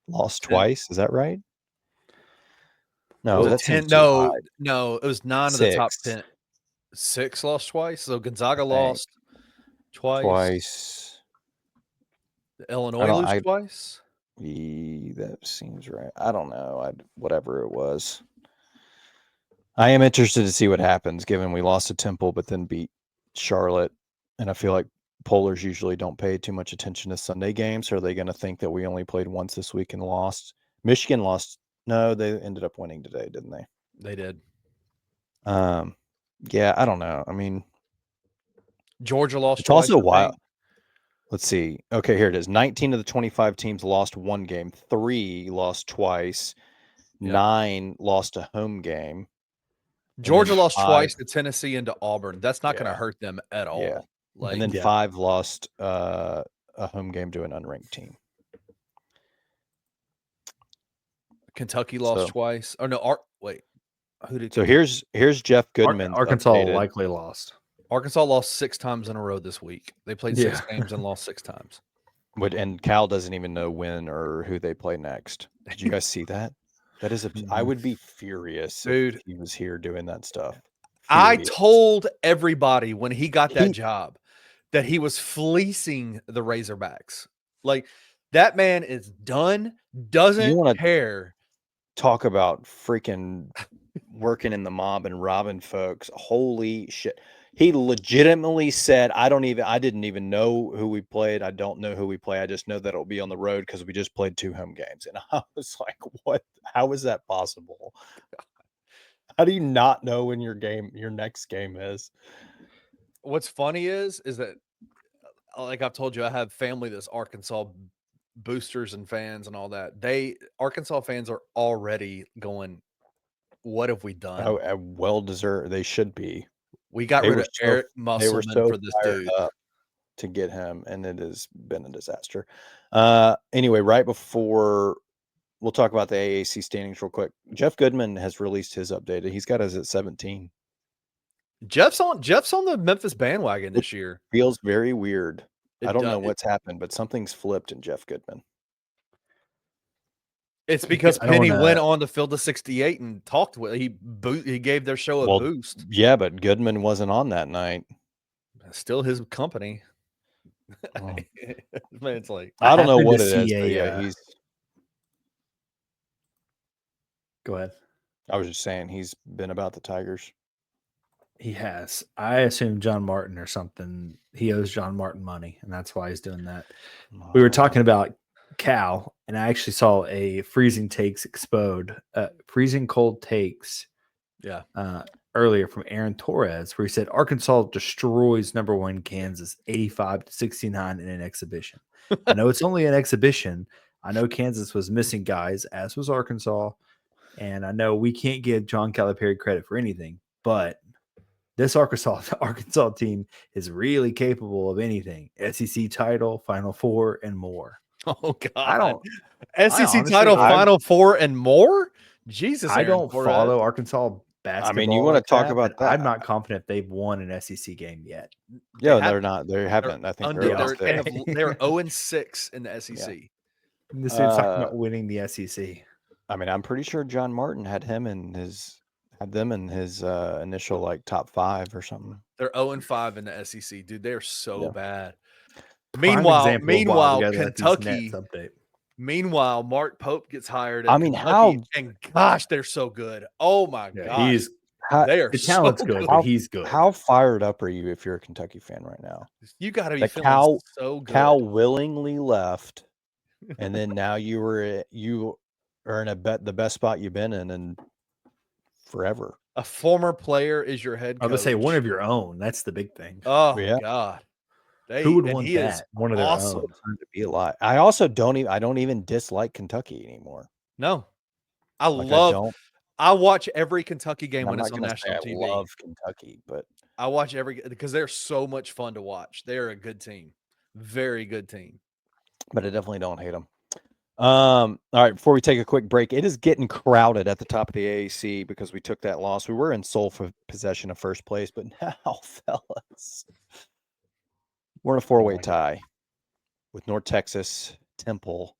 lost 10. twice. Is that right? No, Was it that 10? seems too No, high. no, it was 9 of the top 6. 10. 6 lost twice. So Gonzaga think. lost twice. Twice. Illinois lose twice. That seems right. I don't know. Whatever it was. I am interested to see what happens, given we lost to Temple, but then beat Charlotte, and I feel like pollers usually don't pay too much attention to Sunday games. So are they going to think that we only played once this week and lost? Michigan lost. No, they ended up winning today, didn't they? They did. Yeah, I don't know. I mean, Georgia lost it's twice. also I wild. think. Let's see. Okay, here it is. 19 of the 25 teams lost one game. 3 lost twice. Yep. 9 lost a home game. Georgia lost 5 twice to Tennessee and to Auburn. That's not going to Yeah. hurt them at all. Yeah. Like, and then Yeah. 5 lost a home game to an unranked team. Kentucky lost So- twice. Oh no, wait. Who did? So here's Jeff Goodman. Arkansas likely lost. Arkansas lost 6 times in a row this week. They played 6 Yeah. games and lost 6 times. And Cal doesn't even know when or who they play next. Did you guys see that? That is I would be furious Dude. if he was here doing that stuff. I Furious. told everybody when he got that He- job that he was fleecing the Razorbacks. Like, that man is done, doesn't wanna- care. talk about freaking working in the mob and robbing folks. Holy shit. He legitimately said, I didn't even know who we played. I don't know who we play. I just know that it'll be on the road because we just played 2 home games. And I was like, what? How is that possible? How do you not know when your next game is? What's funny is that, like I've told you, I have family that's Arkansas boosters and fans and all that. Arkansas fans are already going, what have we done? Oh, well deserved. They should be. We got rid of Eric Musselman for this fired dude. up to get him, and it has been a disaster. Anyway, right before we'll talk about the AAC standings real quick. Jeff Goodman has released his update. He's got us at 17. Jeff's on the Memphis bandwagon this year. Feels very weird. I don't know what's happened, but something's flipped in Jeff Goodman. It's because Penny went on the Field of 68 and talked with he gave their show a boost. Yeah, but Goodman wasn't on that night. Still his company. Oh. Man, it's like I don't know what it is. But yeah, he's. Go ahead. I was just saying he's been about the Tigers. He has. I assume John Martin or something. He owes John Martin money, and that's why he's doing that. We were talking about Cal, and I actually saw a freezing cold takes. Yeah. Earlier from Aaron Torres, where he said Arkansas destroys #1 Kansas 85-69 in an exhibition. I know it's only an exhibition. I know Kansas was missing guys, as was Arkansas, and I know we can't give John Calipari credit for anything, but this Arkansas team is really capable of anything. SEC title, Final Four, and more. Oh God! SEC title, Final Four, and more. Jesus, I don't follow Arkansas basketball. I mean, you want to talk about that? I'm not confident they've won an SEC game yet. Yeah, they're not. They haven't. I think they're 0-6 in the SEC. Yeah. This dude's talking about winning the SEC. I mean, I'm pretty sure John Martin had them in his initial top 5 or something. They're 0-5 in the SEC, dude. They're so bad. Meanwhile, Kentucky. Meanwhile, Mark Pope gets hired. I mean, Kentucky, and gosh, they're so good. Oh my God, the talent's good. But he's good. How fired up are you if you're a Kentucky fan right now? You got to be feeling so good. Cal willingly left, and then now you are in the best spot you've been in forever. A former player is your head coach. I would say one of your own. That's the big thing. Oh yeah. God. Who would want that? One of their awesome. own. Time to be alive. I also don't even dislike Kentucky anymore. No. I watch every Kentucky game when it's on national TV. I love Kentucky, but I watch because they're so much fun to watch. They're a good team. Very good team. But I definitely don't hate them. All right, before we take a quick break, it is getting crowded at the top of the AAC because we took that loss. We were in sole possession of first place, but now, fellas, we're in a 4-way tie with North Texas, Temple,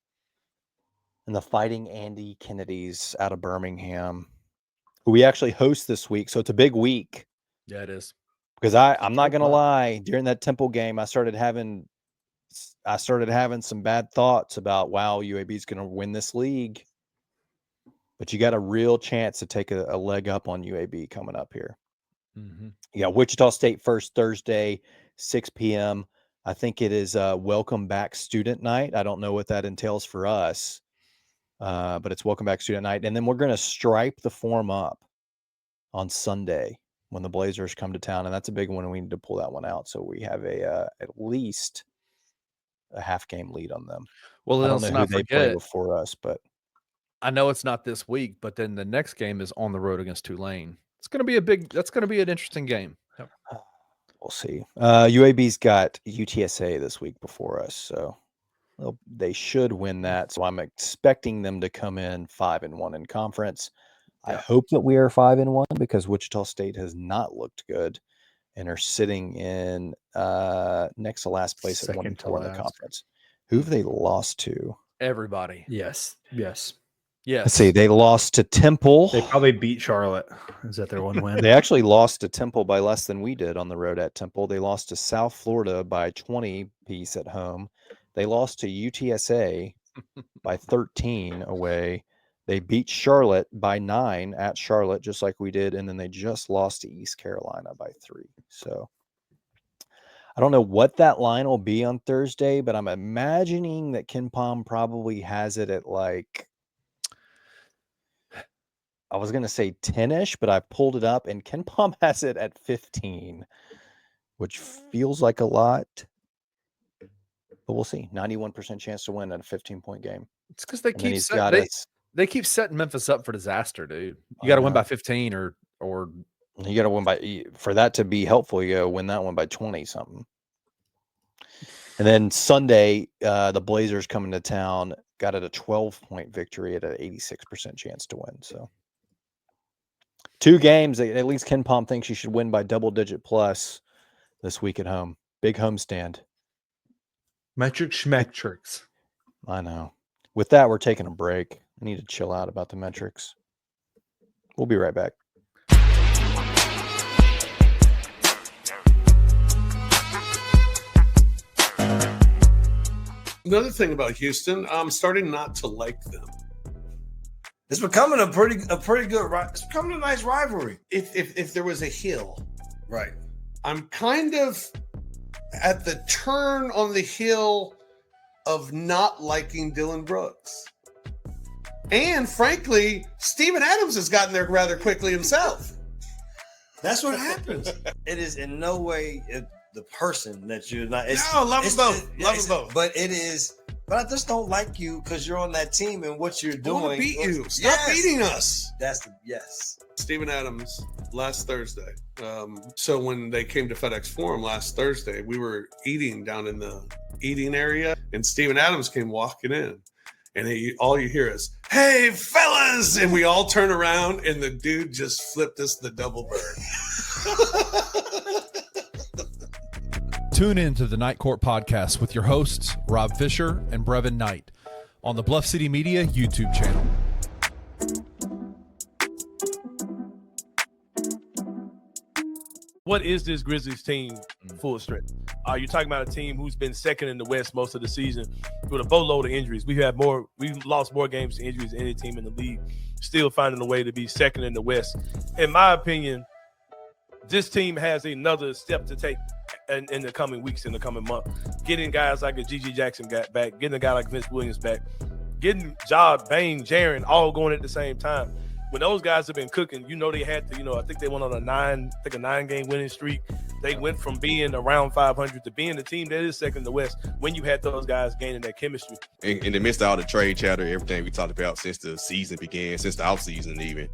and the Fighting Andy Kennedys out of Birmingham, who we actually host this week. So it's a big week. Yeah, it is. Because I'm not going to lie, during that Temple game, I started having some bad thoughts about, wow, UAB is going to win this league. But you got a real chance to take a leg up on UAB coming up here. Mm-hmm. You got Wichita State first Thursday, 6 p.m. I think it is Welcome Back Student Night. I don't know what that entails for us, but it's Welcome Back Student Night. And then we're going to stripe the form up on Sunday when the Blazers come to town. And that's a big one, and we need to pull that one out. So we have at least a half game lead on them. Well, I don't know who they play before us, but I know it's not this week, but then the next game is on the road against Tulane. It's going to be that's going to be an interesting game. Yep. We'll see. UAB's got UTSA this week before us, so they should win that. So I'm expecting them to come in 5-1 in conference. Yeah. I hope that we are 5-1 because Wichita State has not looked good and are sitting in next to last place at 1-4 in the conference. Who have they lost to? Everybody. Yes. Let's see. They lost to Temple. They probably beat Charlotte. Is that their one win? They actually lost to Temple by less than we did on the road at Temple. They lost to South Florida by 20 piece at home. They lost to UTSA by 13 away. They beat Charlotte by 9 at Charlotte, just like we did, and then they just lost to East Carolina by 3. So I don't know what that line will be on Thursday, but I'm imagining that KenPom probably has it at like, I was going to say 10-ish, but I pulled it up, and KenPom has it at 15, which feels like a lot. But we'll see. 91% chance to win at a 15-point game. It's because they And then keep he's got us. they keep setting Memphis up for disaster, dude. You got to win by 15 or You got to win by, for that to be helpful, you got to win that one by 20 something. And then Sunday, the Blazers coming to town, got it a 12-point victory at an 86% chance to win. So 2 games that at least KenPom thinks you should win by double-digit plus this week at home. Big homestand. Schmetrics. I know. With that, we're taking a break. I need to chill out about the metrics. We'll be right back. Another thing about Houston, I'm starting not to like them. It's becoming a pretty good. It's becoming a nice rivalry. If there was a hill, Right. I'm kind of at the turn on the hill of not liking Dylan Brooks. And frankly, Steven Adams has gotten there rather quickly himself. That's what happens. It is in no way the person that you're not. Love them both. But it is. But I just don't like you because you're on that team and what you're I doing. want to beat you. Stop beating us. Yes. Steven Adams last Thursday. So when they came to FedEx Forum last Thursday, we were eating down in the eating area, and Steven Adams came walking in, and all you hear is, "Hey, fellas!" And we all turn around, and the dude just flipped us the double bird. Tune in to the Night Court Podcast with your hosts, Rob Fisher and Brevin Knight, on the Bluff City Media YouTube channel. What is this Grizzlies team full strength? You're talking about a team who's been second in the West most of the season with a boatload of injuries. We've lost more games to injuries than any team in the league, still finding a way to be second in the West. In my opinion, this team has another step to take in the coming weeks, in the coming month. Getting guys like a G.G. Jackson back, getting a guy like Vince Williams back, getting Ja, Bane, Jaren all going at the same time. When those guys have been cooking, they had to, I think they went on a 9-game winning streak. They went from being around 500 to being the team that is second in the West when you had those guys gaining that chemistry. In the midst of all the trade chatter, everything we talked about since the season began, since the offseason even,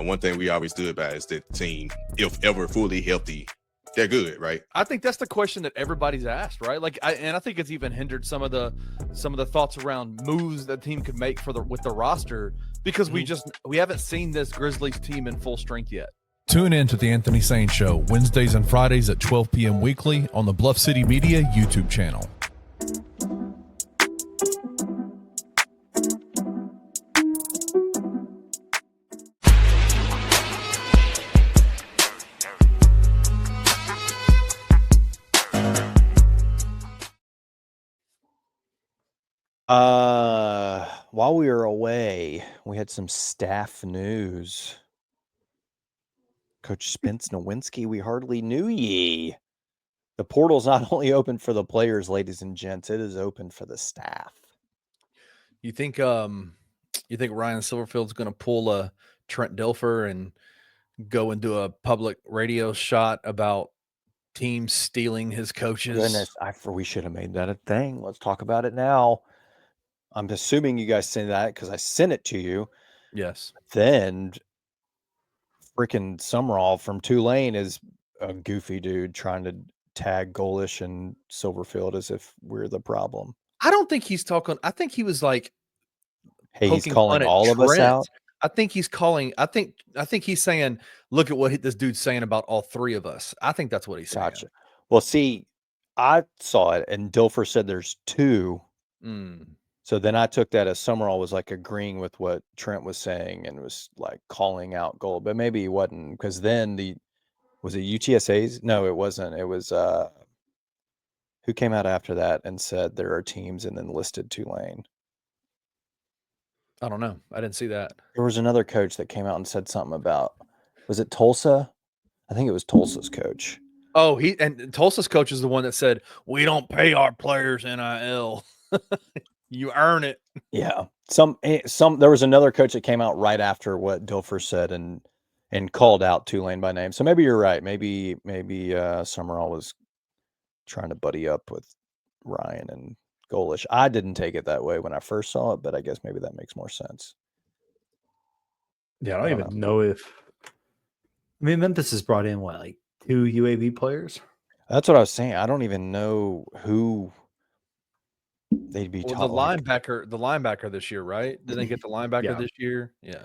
one thing we always stood by is that the team, if ever fully healthy, they're good, right? I think that's the question that everybody's asked, right? I think it's even hindered some of the thoughts around moves that team could make with the roster, because we haven't seen this Grizzlies team in full strength yet. Tune in to the Anthony Sane Show Wednesdays and Fridays at 12 p.m. weekly on the Bluff City Media YouTube channel. While we were away, we had some staff news. Coach Spence Nowisky, we hardly knew ye. The portal's not only open for the players, ladies and gents, it is open for the staff. You think Ryan Silverfield's going to pull a Trent Dilfer and go and do a public radio shot about teams stealing his coaches? Goodness, we should have made that a thing. Let's talk about it now. I'm assuming you guys sent that because I sent it to you. Yes. Then freaking Summerall from Tulane is a goofy dude trying to tag Golish and Silverfield as if we're the problem. I don't think he's talking. I think he was like, hey, he's calling all of us out. I think he's calling. I think he's saying, look at what this dude's saying about all three of us. I think that's what he's saying. Gotcha. Well, see, I saw it, and Dilfer said there's two. So then I took that as Summerall was like agreeing with what Trent was saying and was like calling out Gold, but maybe he wasn't, because then was it UTSA's? No, it wasn't. It was who came out after that and said there are teams and then listed Tulane. I don't know. I didn't see that. There was another coach that came out and said something about, was it Tulsa? I think it was Tulsa's coach. Oh, and Tulsa's coach is the one that said, "We don't pay our players NIL. You earn it." Yeah. There was another coach that came out right after what Dilfer said and called out Tulane by name. So maybe you're right. Maybe Summerall was trying to buddy up with Ryan and Golish. I didn't take it that way when I first saw it, but I guess maybe that makes more sense. Yeah, I don't even know if. I mean, Memphis has brought in what, like 2 UAB players? That's what I was saying. I don't even know who they'd be. The linebacker this year, right? Did they get the linebacker this year? Yeah.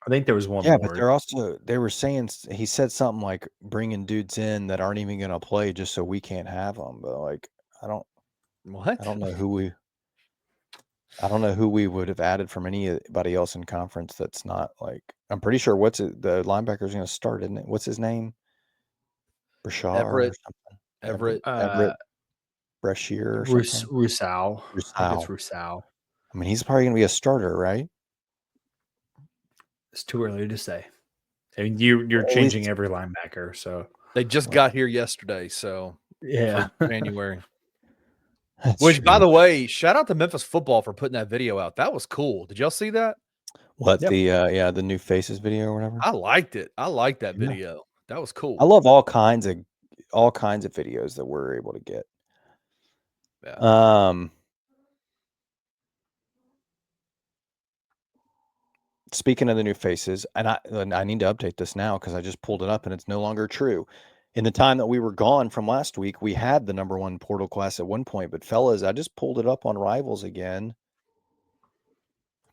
I think there was one Yeah, more. but they were saying, he said something like bringing dudes in that aren't even going to play just so we can't have them. But like, I don't know who we would have added from anybody else in conference. That's not like, I'm pretty sure the linebacker's going to start, isn't it? What's his name? Brashar Everett. or something. Everett. Brashear or something. Rusau. I think it's Rusau. I mean, he's probably going to be a starter, right? It's too early to say. I mean, you're changing every linebacker, so they just got here yesterday, so yeah, January. Which, by the way, shout out to Memphis football for putting that video out. That was cool. Did y'all see that? What, the new faces video or whatever? I liked it. I liked that video. That was cool. I love all kinds of videos that we're able to get. Yeah. Speaking of the new faces, and I need to update this now because I just pulled it up and it's no longer true. In the time that we were gone from last week, we had the number 1 portal class at one point, but fellas, I just pulled it up on Rivals again.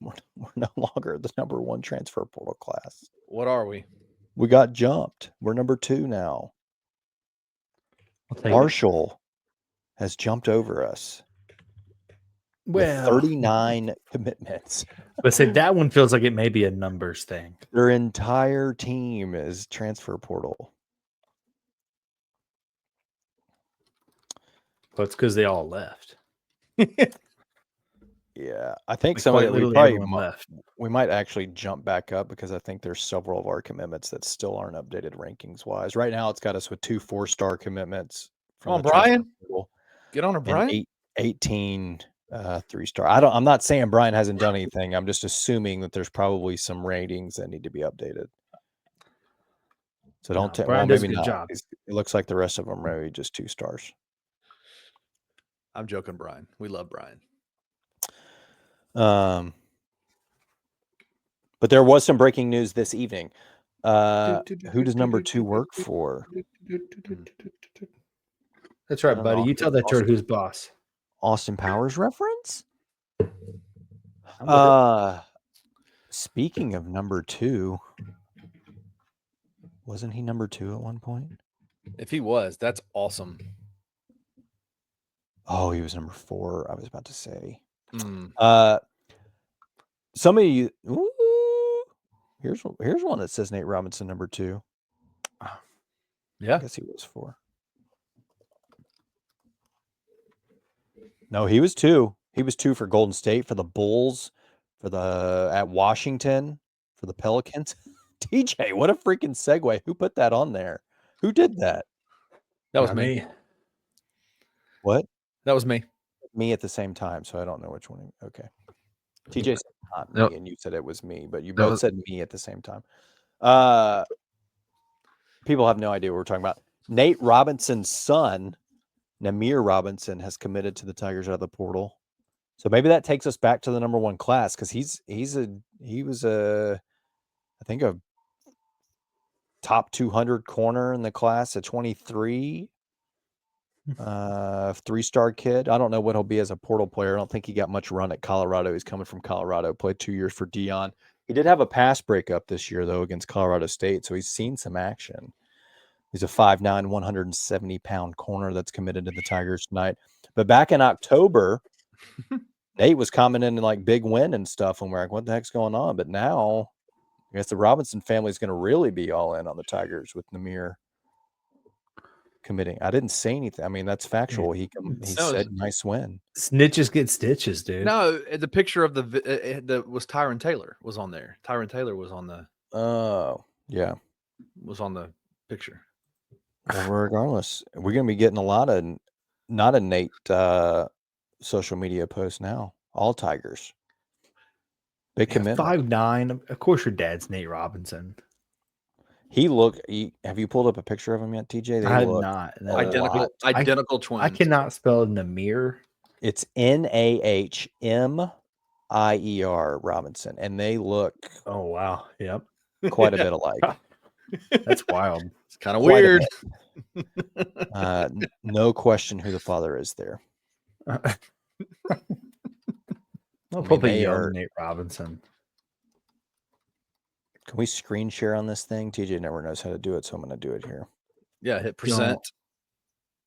We're no longer the number 1 transfer portal class. What are we? We got jumped. We're number 2 now. Marshall has jumped over us. With 39 commitments. But say that one feels like it may be a numbers thing. Their entire team is transfer portal. Well, it's because they all left. Yeah, I think Like some of it we might actually jump back up because I think there's several of our commitments that still aren't updated rankings wise. Right now, it's got us with 2 4-star commitments. Come on, Brian. Get on her, Brian. 18 3-star. I'm not saying Brian hasn't done anything. I'm just assuming that there's probably some ratings that need to be updated. So don't take. Well, maybe not. Job. It looks like the rest of them are maybe just 2 stars. I'm joking, Brian. We love Brian. But there was some breaking news this evening. Who does number 2 work for? That's right, buddy. You tell that turd who's boss. Austin Powers reference? Speaking of number 2, wasn't he number 2 at one point? If he was, that's awesome. Oh, he was number 4. I was about to say. Some of you. Ooh, here's one that says Nate Robinson number 2. Yeah, I guess he was 4. No, he was 2. He was 2 for Golden State, for the Bulls, at Washington, for the Pelicans. TJ, what a freaking segue! Who put that on there? Who did that? That was me. What? That was me. Me at the same time, so I don't know which one. Okay. TJ said not me, and you said it was me, but you both said me at the same time. People have no idea what we're talking about. Nate Robinson's son, Namir Robinson, has committed to the Tigers out of the portal. So maybe that takes us back to the number 1 class because he was I think a top 200 corner in the class at 23. 3-star kid. I don't know what he'll be as a portal player. I don't think he got much run at Colorado. He's coming from Colorado, played 2 years for Dion. He did have a pass breakup this year, though, against Colorado State, so he's seen some action. He's a 5'9", 170-pound corner that's committed to the Tigers tonight. But back in October, Nate was commenting like big win and stuff, and we're like, what the heck's going on? But now, I guess the Robinson family is going to really be all in on the Tigers with Namir. committing. I didn't say anything. I mean, that's factual. He No, said nice win. Snitches get stitches, dude. No, the picture of the was Tyron Taylor was on there. Tyron Taylor was on the Yeah. picture. Well, regardless, we're gonna be getting a lot of not a Nate social media posts now. All Tigers. Big commitment. 5'9". Of course, your dad's Nate Robinson. Have you pulled up a picture of him yet, TJ? I have not. No. Identical twins. I cannot spell Namir. It's Nahmier Robinson, and they look Oh wow. Yep. quite a bit alike. That's wild. It's kind of Quite a weird. No question who the father is there. Probably they young are- Nate Robinson. Can we screen share on this thing? TJ never knows how to do it, so I'm going to do it here. Yeah, hit present.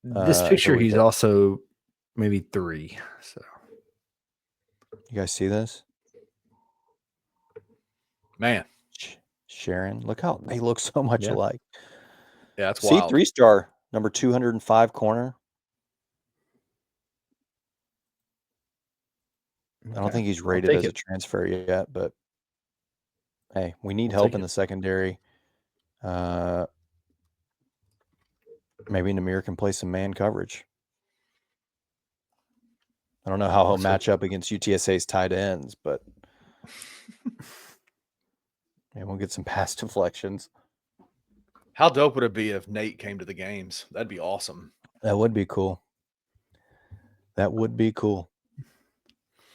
This here picture, we he's go. also maybe 3. So You guys see this? Man, Sharon, look how they look so much Yeah. alike. yeah, that's See, wild. 3-star, number 205 corner. I don't think he's rated take as a it. transfer yet, but hey, we need I'll help take in it. the secondary. Maybe Namir can play some man coverage. I don't know how he'll match up against UTSA's tight ends, but maybe we'll get some pass deflections. How dope would it be if Nate came to the games? That'd be awesome. That would be cool. That would be cool.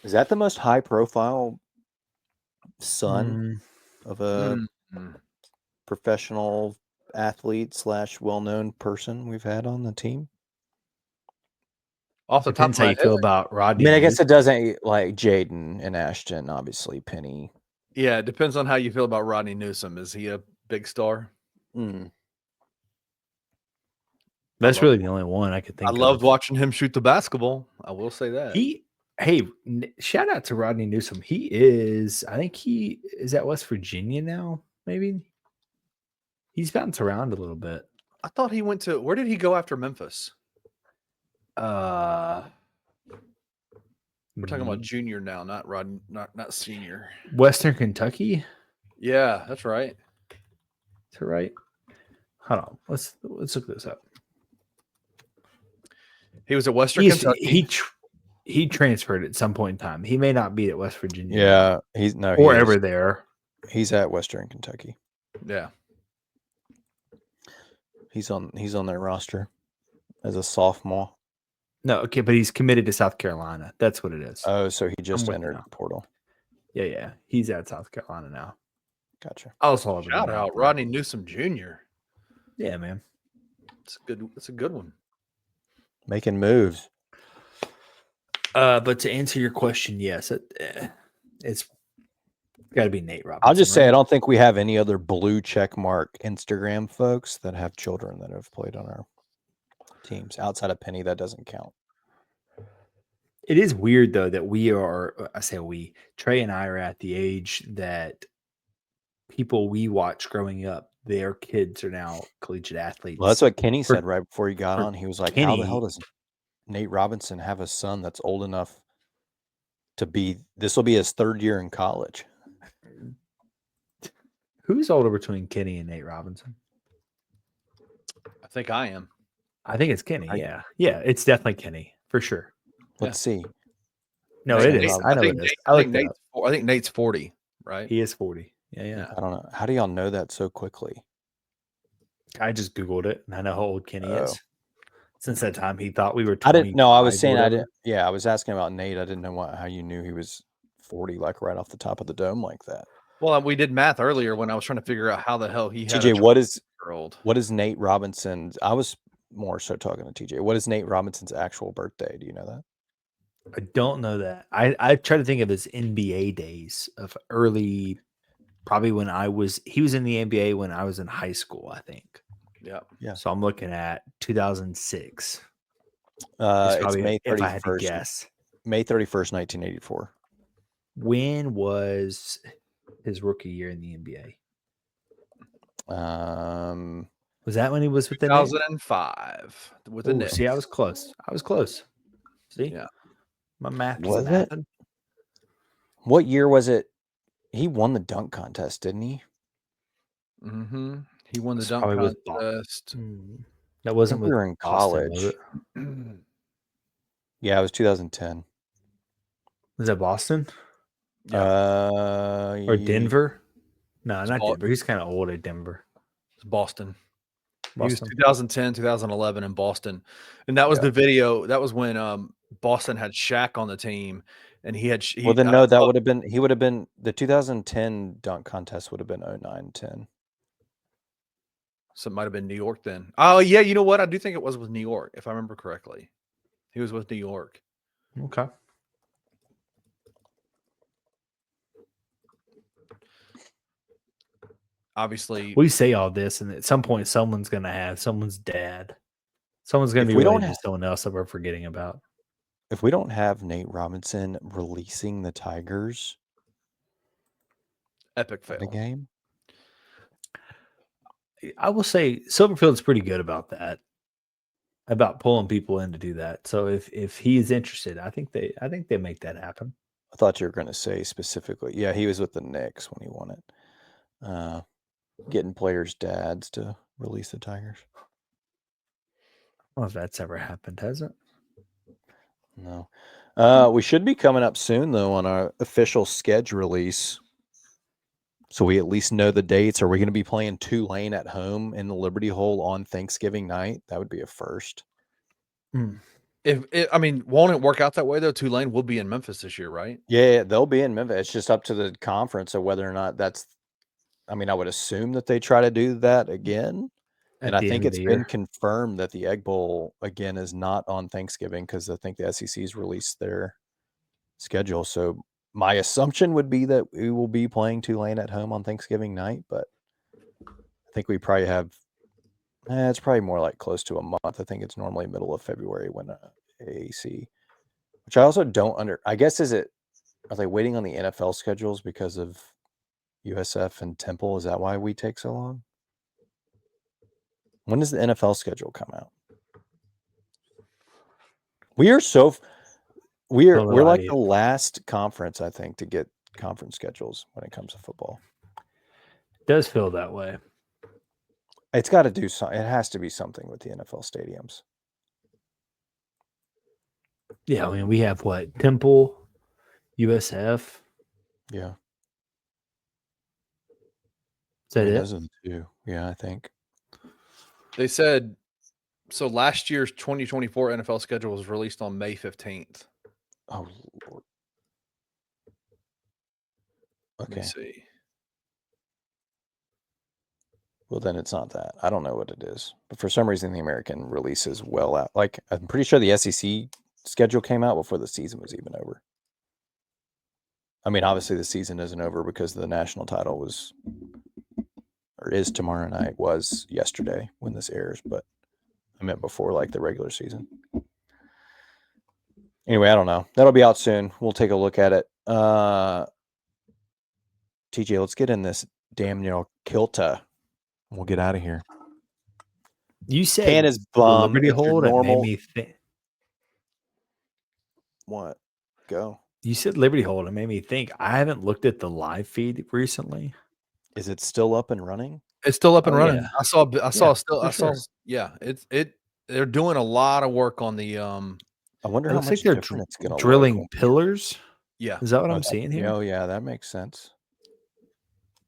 Is that the most high-profile son of a professional athlete / well-known person we've had on the team? Off the top Depends of how my you head, feel about I Rodney. mean, I guess it doesn't like Jaden and Ashton, obviously Penny. yeah, it depends on how you feel about Rodney Newsom. Is he a big star? That's really the only one I could think I of. loved watching him shoot the basketball. I will say that. Shout out to Rodney Newsom. I think he is at West Virginia now, maybe. He's bounced around a little bit. I thought he went to, where did he go after Memphis? We're talking about junior now, not Rodney, not senior. Western Kentucky. Yeah, that's right. Is that right? Hold on. Let's look this up. He was at Western Kentucky. He transferred at some point in time. He may not be at West Virginia. Yeah, or ever there. He's at Western Kentucky. Yeah. He's on their roster as a sophomore. No, okay, but he's committed to South Carolina. That's what it is. Oh, so he just with entered you now. the portal. Yeah. He's at South Carolina now. Gotcha. Also, Shout out Rodney Newsom Jr. Yeah, man. It's a good one. Making moves. But to answer your question, yes, it's got to be Nate Robinson. I'll just say I don't think we have any other blue check mark Instagram folks that have children that have played on our teams outside of Penny. That doesn't count. It is weird though that Trey and I are at the age that people we watched growing up, their kids are now collegiate athletes. Well, that's what Kenny said right before he got on. He was like, Kenny, how the hell does Nate Robinson have a son that's old enough to be, this will be his 3rd year in college. Who's older between Kenny and Nate Robinson? I think I am. I think it's Kenny. Yeah, it's definitely Kenny for sure. Let's see. No, it is. I know it is. I think Nate's 40, right? He is 40. Yeah. I don't know. How do y'all know that so quickly? I just Googled it and I know how old Kenny is. Since that time, he thought we were 20. I didn't know. I was saying I didn't. Yeah, I was asking about Nate. I didn't know how you knew he was 40, like right off the top of the dome like that. Well, we did math earlier when I was trying to figure out how the hell he had TJ, old. What is Nate Robinson's? I was more so talking to TJ. What is Nate Robinson's actual birthday? Do you know that? I don't know that. I try to think of his NBA days of early, probably when he was in the NBA when I was in high school, I think. Yeah. So I'm looking at 2006. It's May 31st. If I had to guess. May 31st, 1984. When was his rookie year in the NBA? Was that when he was with the Knicks? 2005 with the Ooh, Knicks. see, I was close. See, Yeah. my math Was was it? mathing. What year was it? He won the dunk contest, didn't he? Mm-hmm. He won the It's dunk probably with contest. That I wasn't think we with were in Boston, was college. it? Yeah, it was 2010. Was that Boston Yeah. or Denver? No, It's not Bal- Denver. He's kind of old at Denver. It's Boston. He was Boston. 2010, 2011 in Boston. And that was the video. That was when Boston had Shaq on the team. And he had. Well, then no, that would have been. He would have been the 2010 dunk contest would have been 09-10. So it might have been New York then. Oh, yeah. You know what? I do think it was with New York, if I remember correctly. He was with New York. Okay. Obviously, We say all this, and at some point, someone's going to have someone's dad. Someone's going If to be we don't related to someone else that we're forgetting about. If we don't have Nate Robinson releasing the Tigers epic in the fail. game, I will say Silverfield's pretty good about that, about pulling people in to do that. So if he is interested, I think they make that happen. I thought you were going to say specifically. Yeah, he was with the Knicks when he won it. Getting players' dads to release the Tigers. I don't know if that's ever happened, has it? No. We should be coming up soon, though, on our official schedule release. So we at least know the dates. Are we going to be playing Tulane at home in the Liberty Hole on Thanksgiving night? That would be a first. Won't it work out that way, though? Tulane will be in Memphis this year, right? Yeah, they'll be in Memphis. It's just up to the conference of whether or not that's. I would assume that they try to do that again. And I think it's been confirmed that the Egg Bowl, again, is not on Thanksgiving because I think the SEC's released their schedule. So my assumption would be that we will be playing Tulane at home on Thanksgiving night, but I think we probably have it's probably more like close to a month. I think it's normally middle of February when AAC, which I also don't I guess are they waiting on the NFL schedules because of USF and Temple? Is that why we take so long? When does the NFL schedule come out? We're like the last conference, I think, to get conference schedules when it comes to football. It does feel that way. It's got to do something. It has to be something with the NFL stadiums. Yeah, we have what? Temple, USF. Yeah. Is that it? Those are the two. Yeah, I think. They said so. Last year's 2024 NFL schedule was released on May 15th. Oh Lord. Okay. Let me see. Well, then it's not that. I don't know what it is, but for some reason the American release is well out. Like I'm pretty sure the SEC schedule came out before the season was even over. Obviously the season isn't over because the national title is tomorrow night, was yesterday when this airs, but I meant before like the regular season. Anyway, I don't know. That'll be out soon. We'll take a look at it. TJ, let's get in this damn near Kilt'er. We'll get out of here. You said Can is bum. Liberty Hole that made me think. What? Go. You said Liberty Hole. It made me think. I haven't looked at the live feed recently. Is it still up and running? It's still up and running. Yeah. Yeah, they're doing a lot of work on the I wonder how much they're different it's going to drilling look. pillars. Yeah. Is that what I'm seeing here? Oh yeah, that makes sense.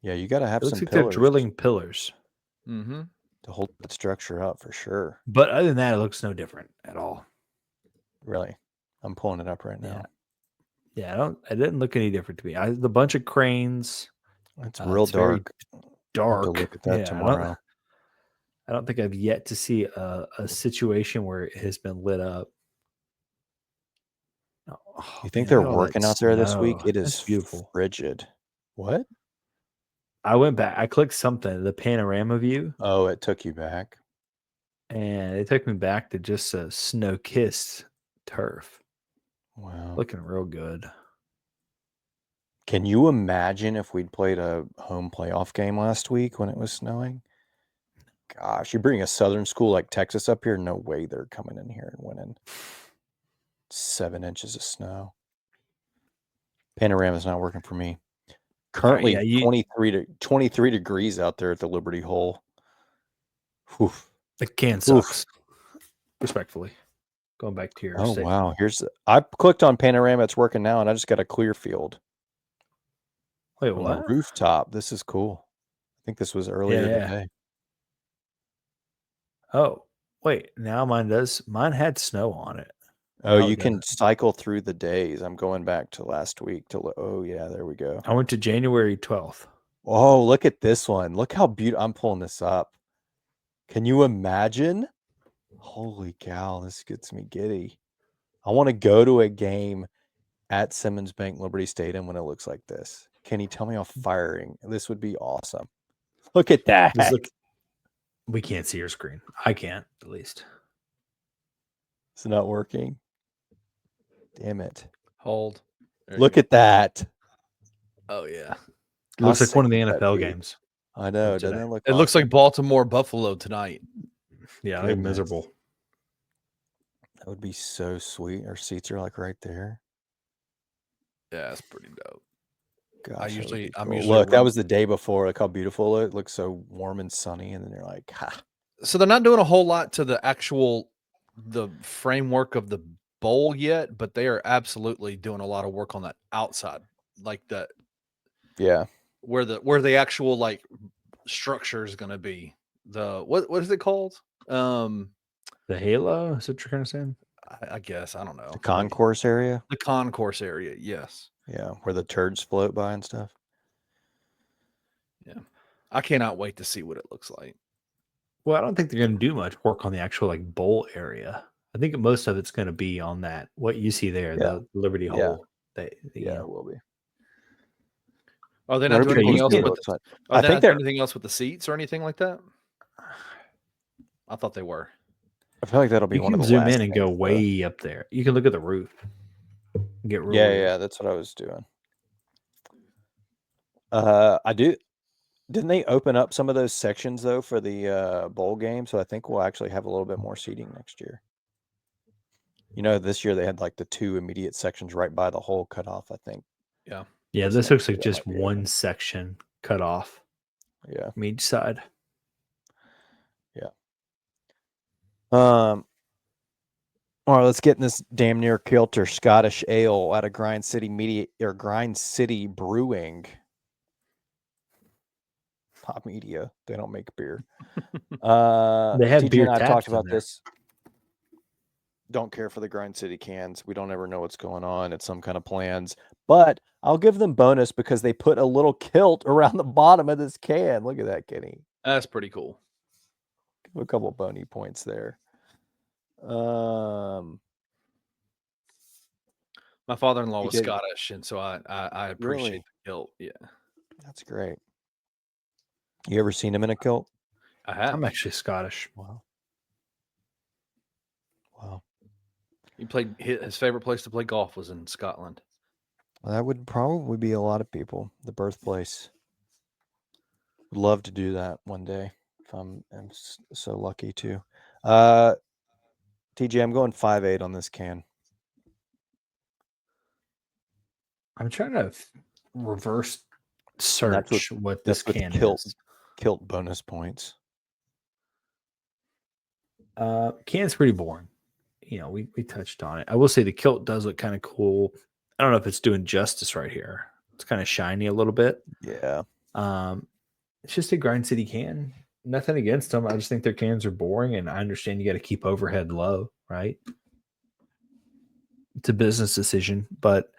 Yeah, you got to have It looks some like they're pillars drilling pillars. Mm-hmm. to hold that structure up for sure. But other than that, it looks no different at all. Really, I'm pulling it up right now. Yeah, it didn't look any different to me. The bunch of cranes. It's real very dark. Dark. I'll have to look at that tomorrow. I don't think I've yet to see a situation where it has been lit up. You think they're working out there this week? It is beautiful. Frigid. What? I went back. I clicked something, the panorama view. Oh, it took you back. And it took me back to just a snow-kissed turf. Wow. Looking real good. Can you imagine if we'd played a home playoff game last week when it was snowing? gosh, you bring a southern school like Texas up here, no way they're coming in here and winning. 7 inches of snow. Panorama's not working for me. Currently yeah, 23 degrees out there at the Liberty Hole. Whew. The can sucks. Respectfully. Going back to your Oh statement. wow. I clicked on panorama, it's working now, and I just got a clear field Wait, from what? the rooftop. This is cool. I think this was earlier today. Oh, wait. Now mine had snow on it. Oh, Now you it can doesn't. cycle through the days. I'm going back to last week oh yeah, there we go. I went to January 12th. Oh, look at this one. Look how beautiful. I'm pulling this up. Can you imagine? Holy cow, this gets me giddy. I want to go to a game at Simmons Bank Liberty Stadium when it looks like this. Can you tell me how firing? This would be awesome. Look at that. We can't see your screen. I can't, at least. It's not working. Damn it. Hold. Look at that. Oh yeah. It looks How like one of the sick would that NFL be? games. I know. Today. Doesn't it look It looks like awesome? Baltimore Buffalo tonight. Yeah, they're Goodness. miserable. That would be so sweet. Our seats are like right there. Yeah, it's pretty dope. Gosh, I'm that would usually be cool. room- Look, that was the day before. Look how beautiful it looks, so warm and sunny, and then you're like, ha. So they're not doing a whole lot to the framework of the bowl yet, but they are absolutely doing a lot of work on that outside, like that Yeah. where the actual like structure is going to be. The what is it called? The Halo? Is that what you're kind of saying? I guess I don't know. The concourse area. The concourse area, yes. Yeah, where the turds float by and stuff. Yeah, I cannot wait to see what it looks like. Well, I don't think they're going to do much work on the actual like bowl area. I think most of it's going to be on that what you see there, Yeah. the Liberty Yeah. Hole. Yeah, it will be. Are they not Whatever doing you anything else see it with? looks like. Are I they think not they're. doing anything else with the seats or anything like that? I thought they were. I feel like that'll be You one of can the zoom last in and go things, way up there. You can look at the roof. Get real. Yeah, weird. yeah, that's what I was doing. I do. Didn't they open up some of those sections though for the bowl game? So I think we'll actually have a little bit more seating next year. You know, this year they had like the 2 immediate sections right by the hole cut off, I think. Yeah. Yeah, So this next looks year like that just might be one open. section cut off Yeah. from each side. All right, let's get in this damn near Kilt'er Scottish ale out of Grind City Brewing. Pop Media. They don't make beer. They have TJ beer and I taps talked in about there. this. Don't care for the Grind City cans. We don't ever know what's going on. It's some kind of plans. But I'll give them bonus because they put a little kilt around the bottom of this can. Look at that, Kenny. That's pretty cool. Give a couple bony points there. My father-in-law He was did- Scottish, and so I appreciate Really? the kilt. Yeah, That's great. You ever seen him in a kilt? I have. I'm actually Scottish. Wow. Wow. He played his favorite place to play golf was in Scotland. Well, that would probably be a lot of people. The birthplace. Would love to do that one day if I'm so lucky to. TJ, I'm going 5.8 on this can. I'm trying to reverse And that's search what this That's with can kilt is. bonus points. Can's pretty boring. You know, we touched on it. I will say the kilt does look kind of cool. I don't know if it's doing justice right here. It's kind of shiny a little bit. Yeah. It's just a Grind City can. Nothing against them. I just think their cans are boring, and I understand you got to keep overhead low, right? It's a business decision, but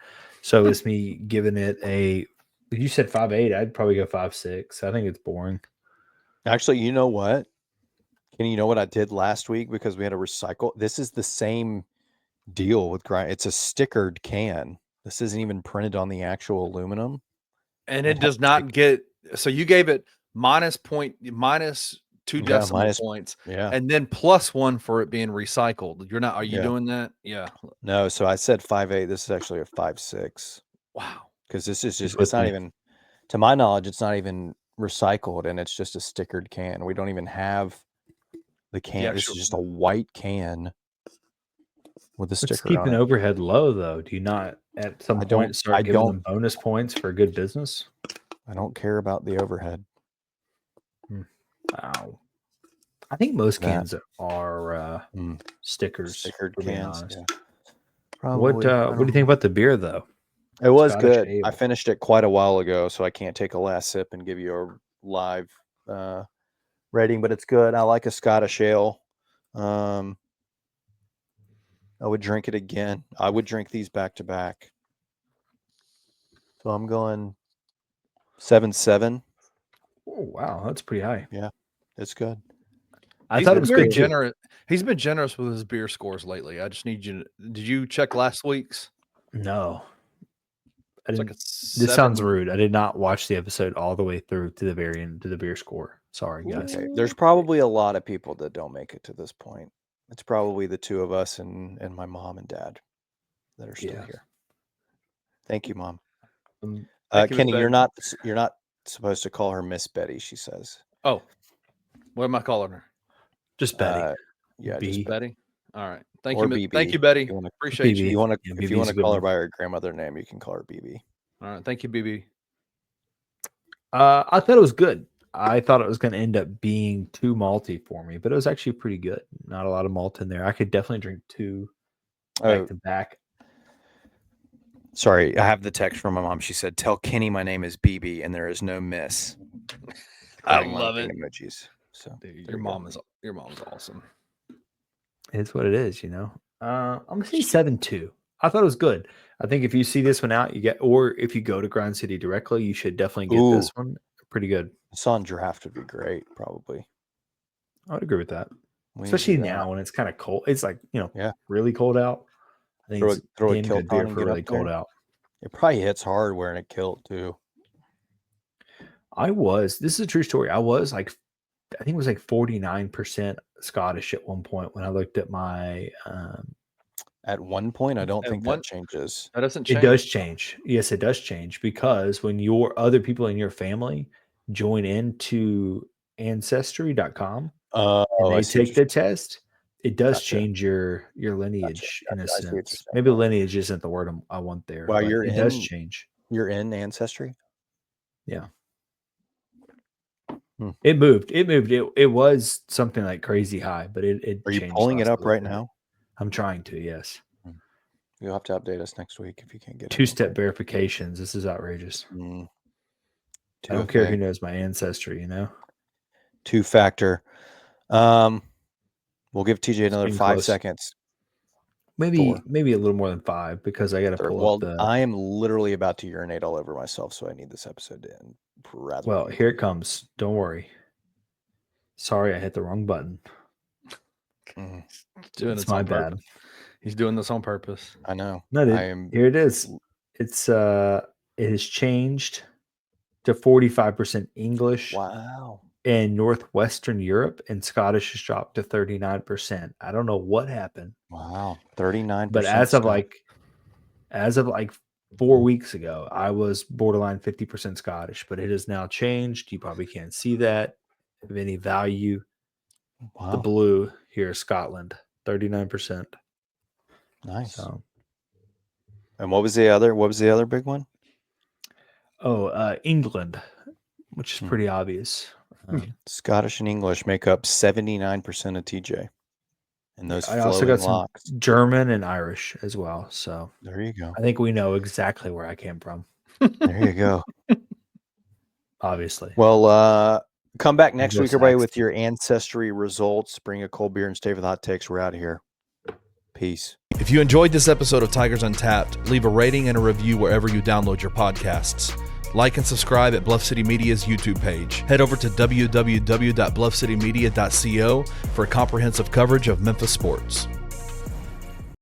so is me giving it a. You said 5.8. I'd probably go 5.6. I think it's boring. Actually, you know what? Kenny, you know what I did last week because we had to recycle? This is the same deal with Grind. It's a stickered can. This isn't even printed on the actual aluminum. And I'd it have does to not get. So you gave it minus 2 Yeah, decimal points, Yeah. and then +1 for it being recycled. You're not. Are you Yeah. doing that? Yeah. No, so I said 5.8. This is actually a 5.6 Wow. because this is He's just, with it's not me. even, to my knowledge, it's not even recycled, and it's just a stickered can. We don't even have the can. This actual- is just a white can with a Let's sticker keep on an it. overhead low, though. Do you not at some I don't- point start I giving don't- them bonus points for good business? I don't care about the overhead. Wow. I think most That- cans are Mm. stickers. Stickered for being cans. honest. Yeah. What do you think about the beer though? It was Scottish good. I ale? finished it quite a while ago, so I can't take a last sip and give you a live rating, but it's good. I like a Scottish ale. I would drink it again. I would drink these back to back. So I'm going 7.7. Oh wow, that's pretty high. It's good. I He's thought been it was very good too. generous. He's been generous with his beer scores lately. I just need you to. Did you check last week's? No, I It's didn't. like a This sounds 7. rude. I did not watch the episode all the way through to the very end to the beer score. Sorry, guys. Okay. There's probably a lot of people that don't make it to this point. It's probably the two of us and my mom and dad that are still Yeah. here. Thank you, Mom. Thank you, Miss Kenny, you're Betty. not supposed to call her Miss Betty, she says. Oh, what am I calling her? Just Betty. Yeah, B. just Just Betty. All right. Thank Or you. BB. Thank you, Betty. You wanna- Appreciate BB. you. you want to Yeah, if you BB's want a to good call her one. by her grandmother name, you can call her BB. All right. Thank you, BB. I thought it was good. I thought it was going to end up being too malty for me, but it was actually pretty good. Not a lot of malt in there. I could definitely drink two Oh, back to back. sorry, I have the text from my mom. She said, "Tell Kenny my name is BB and there is no miss." I Putting love laughing it. Emojis. So Dude, there your you go. mom's awesome. It's what it is, you know. I'm gonna say 7.2. I thought it was good. I think if you see this one out, you get, or if you go to Grind City directly, you should definitely get this one. Pretty good. It's on draft would be great, probably. I would agree with that, We need to especially do that. now when it's kind of cold. It's like Yeah. really cold out. I think it's Throw a damn kilt good beer on and for get really up cold there. out. It probably hits hard wearing a kilt too. This is a true story. I was like, I think it was like 49% Scottish at one point when I looked at my. At one point, I don't At think one- that changes. That doesn't It change. does change. Yes, it does change because when your other people in your family join into ancestry.com Oh, and I they see what take you're the test, it does Gotcha. change your lineage in a Gotcha. I see what you're sense. saying. Maybe lineage isn't the word I want there. While but you're it does in- change. You're in Ancestry. It moved. It was something like crazy high, but it Are you changed pulling it last up little right bit. now? I'm trying to, yes. You'll have to update us next week if you can't get it. Two-step verifications. This is outrageous. I don't care who knows my ancestry, you know? Two-factor. We'll give TJ another getting 5 close. seconds. Maybe Four. maybe a little more than 5 because I got to pull Well, up the. I am literally about to urinate all over myself, so I need this episode to end. Well, here it comes. Don't worry. Sorry, I hit the wrong button. Mhm. Doing It's this my on bad. purpose. He's doing this on purpose. I know. No, dude, I am. here it is. It's it has changed to 45% English Wow. in Northwestern Europe, and Scottish has dropped to 39%. I don't know what happened, Wow. 39%. but as of like 4 weeks ago, I was borderline 50% Scottish, but it has now changed. You probably can't see that of any value. wow. The blue here is Scotland, 39%. Nice. So, And what was the other big one? England, which is pretty obvious. Scottish and English make up 79% of TJ. And those I also flowing got some locks. German and Irish as well. So There you go. I think we know exactly where I came from, There you go. obviously. Well, come back next go week, everybody, Sax. with your ancestry results. Bring a cold beer and stay for the hot takes. We're out of here. Peace. If you enjoyed this episode of Tigers Untapped, leave a rating and a review wherever you download your podcasts. Like and subscribe at Bluff City Media's YouTube page. Head over to www.bluffcitymedia.co for comprehensive coverage of Memphis sports.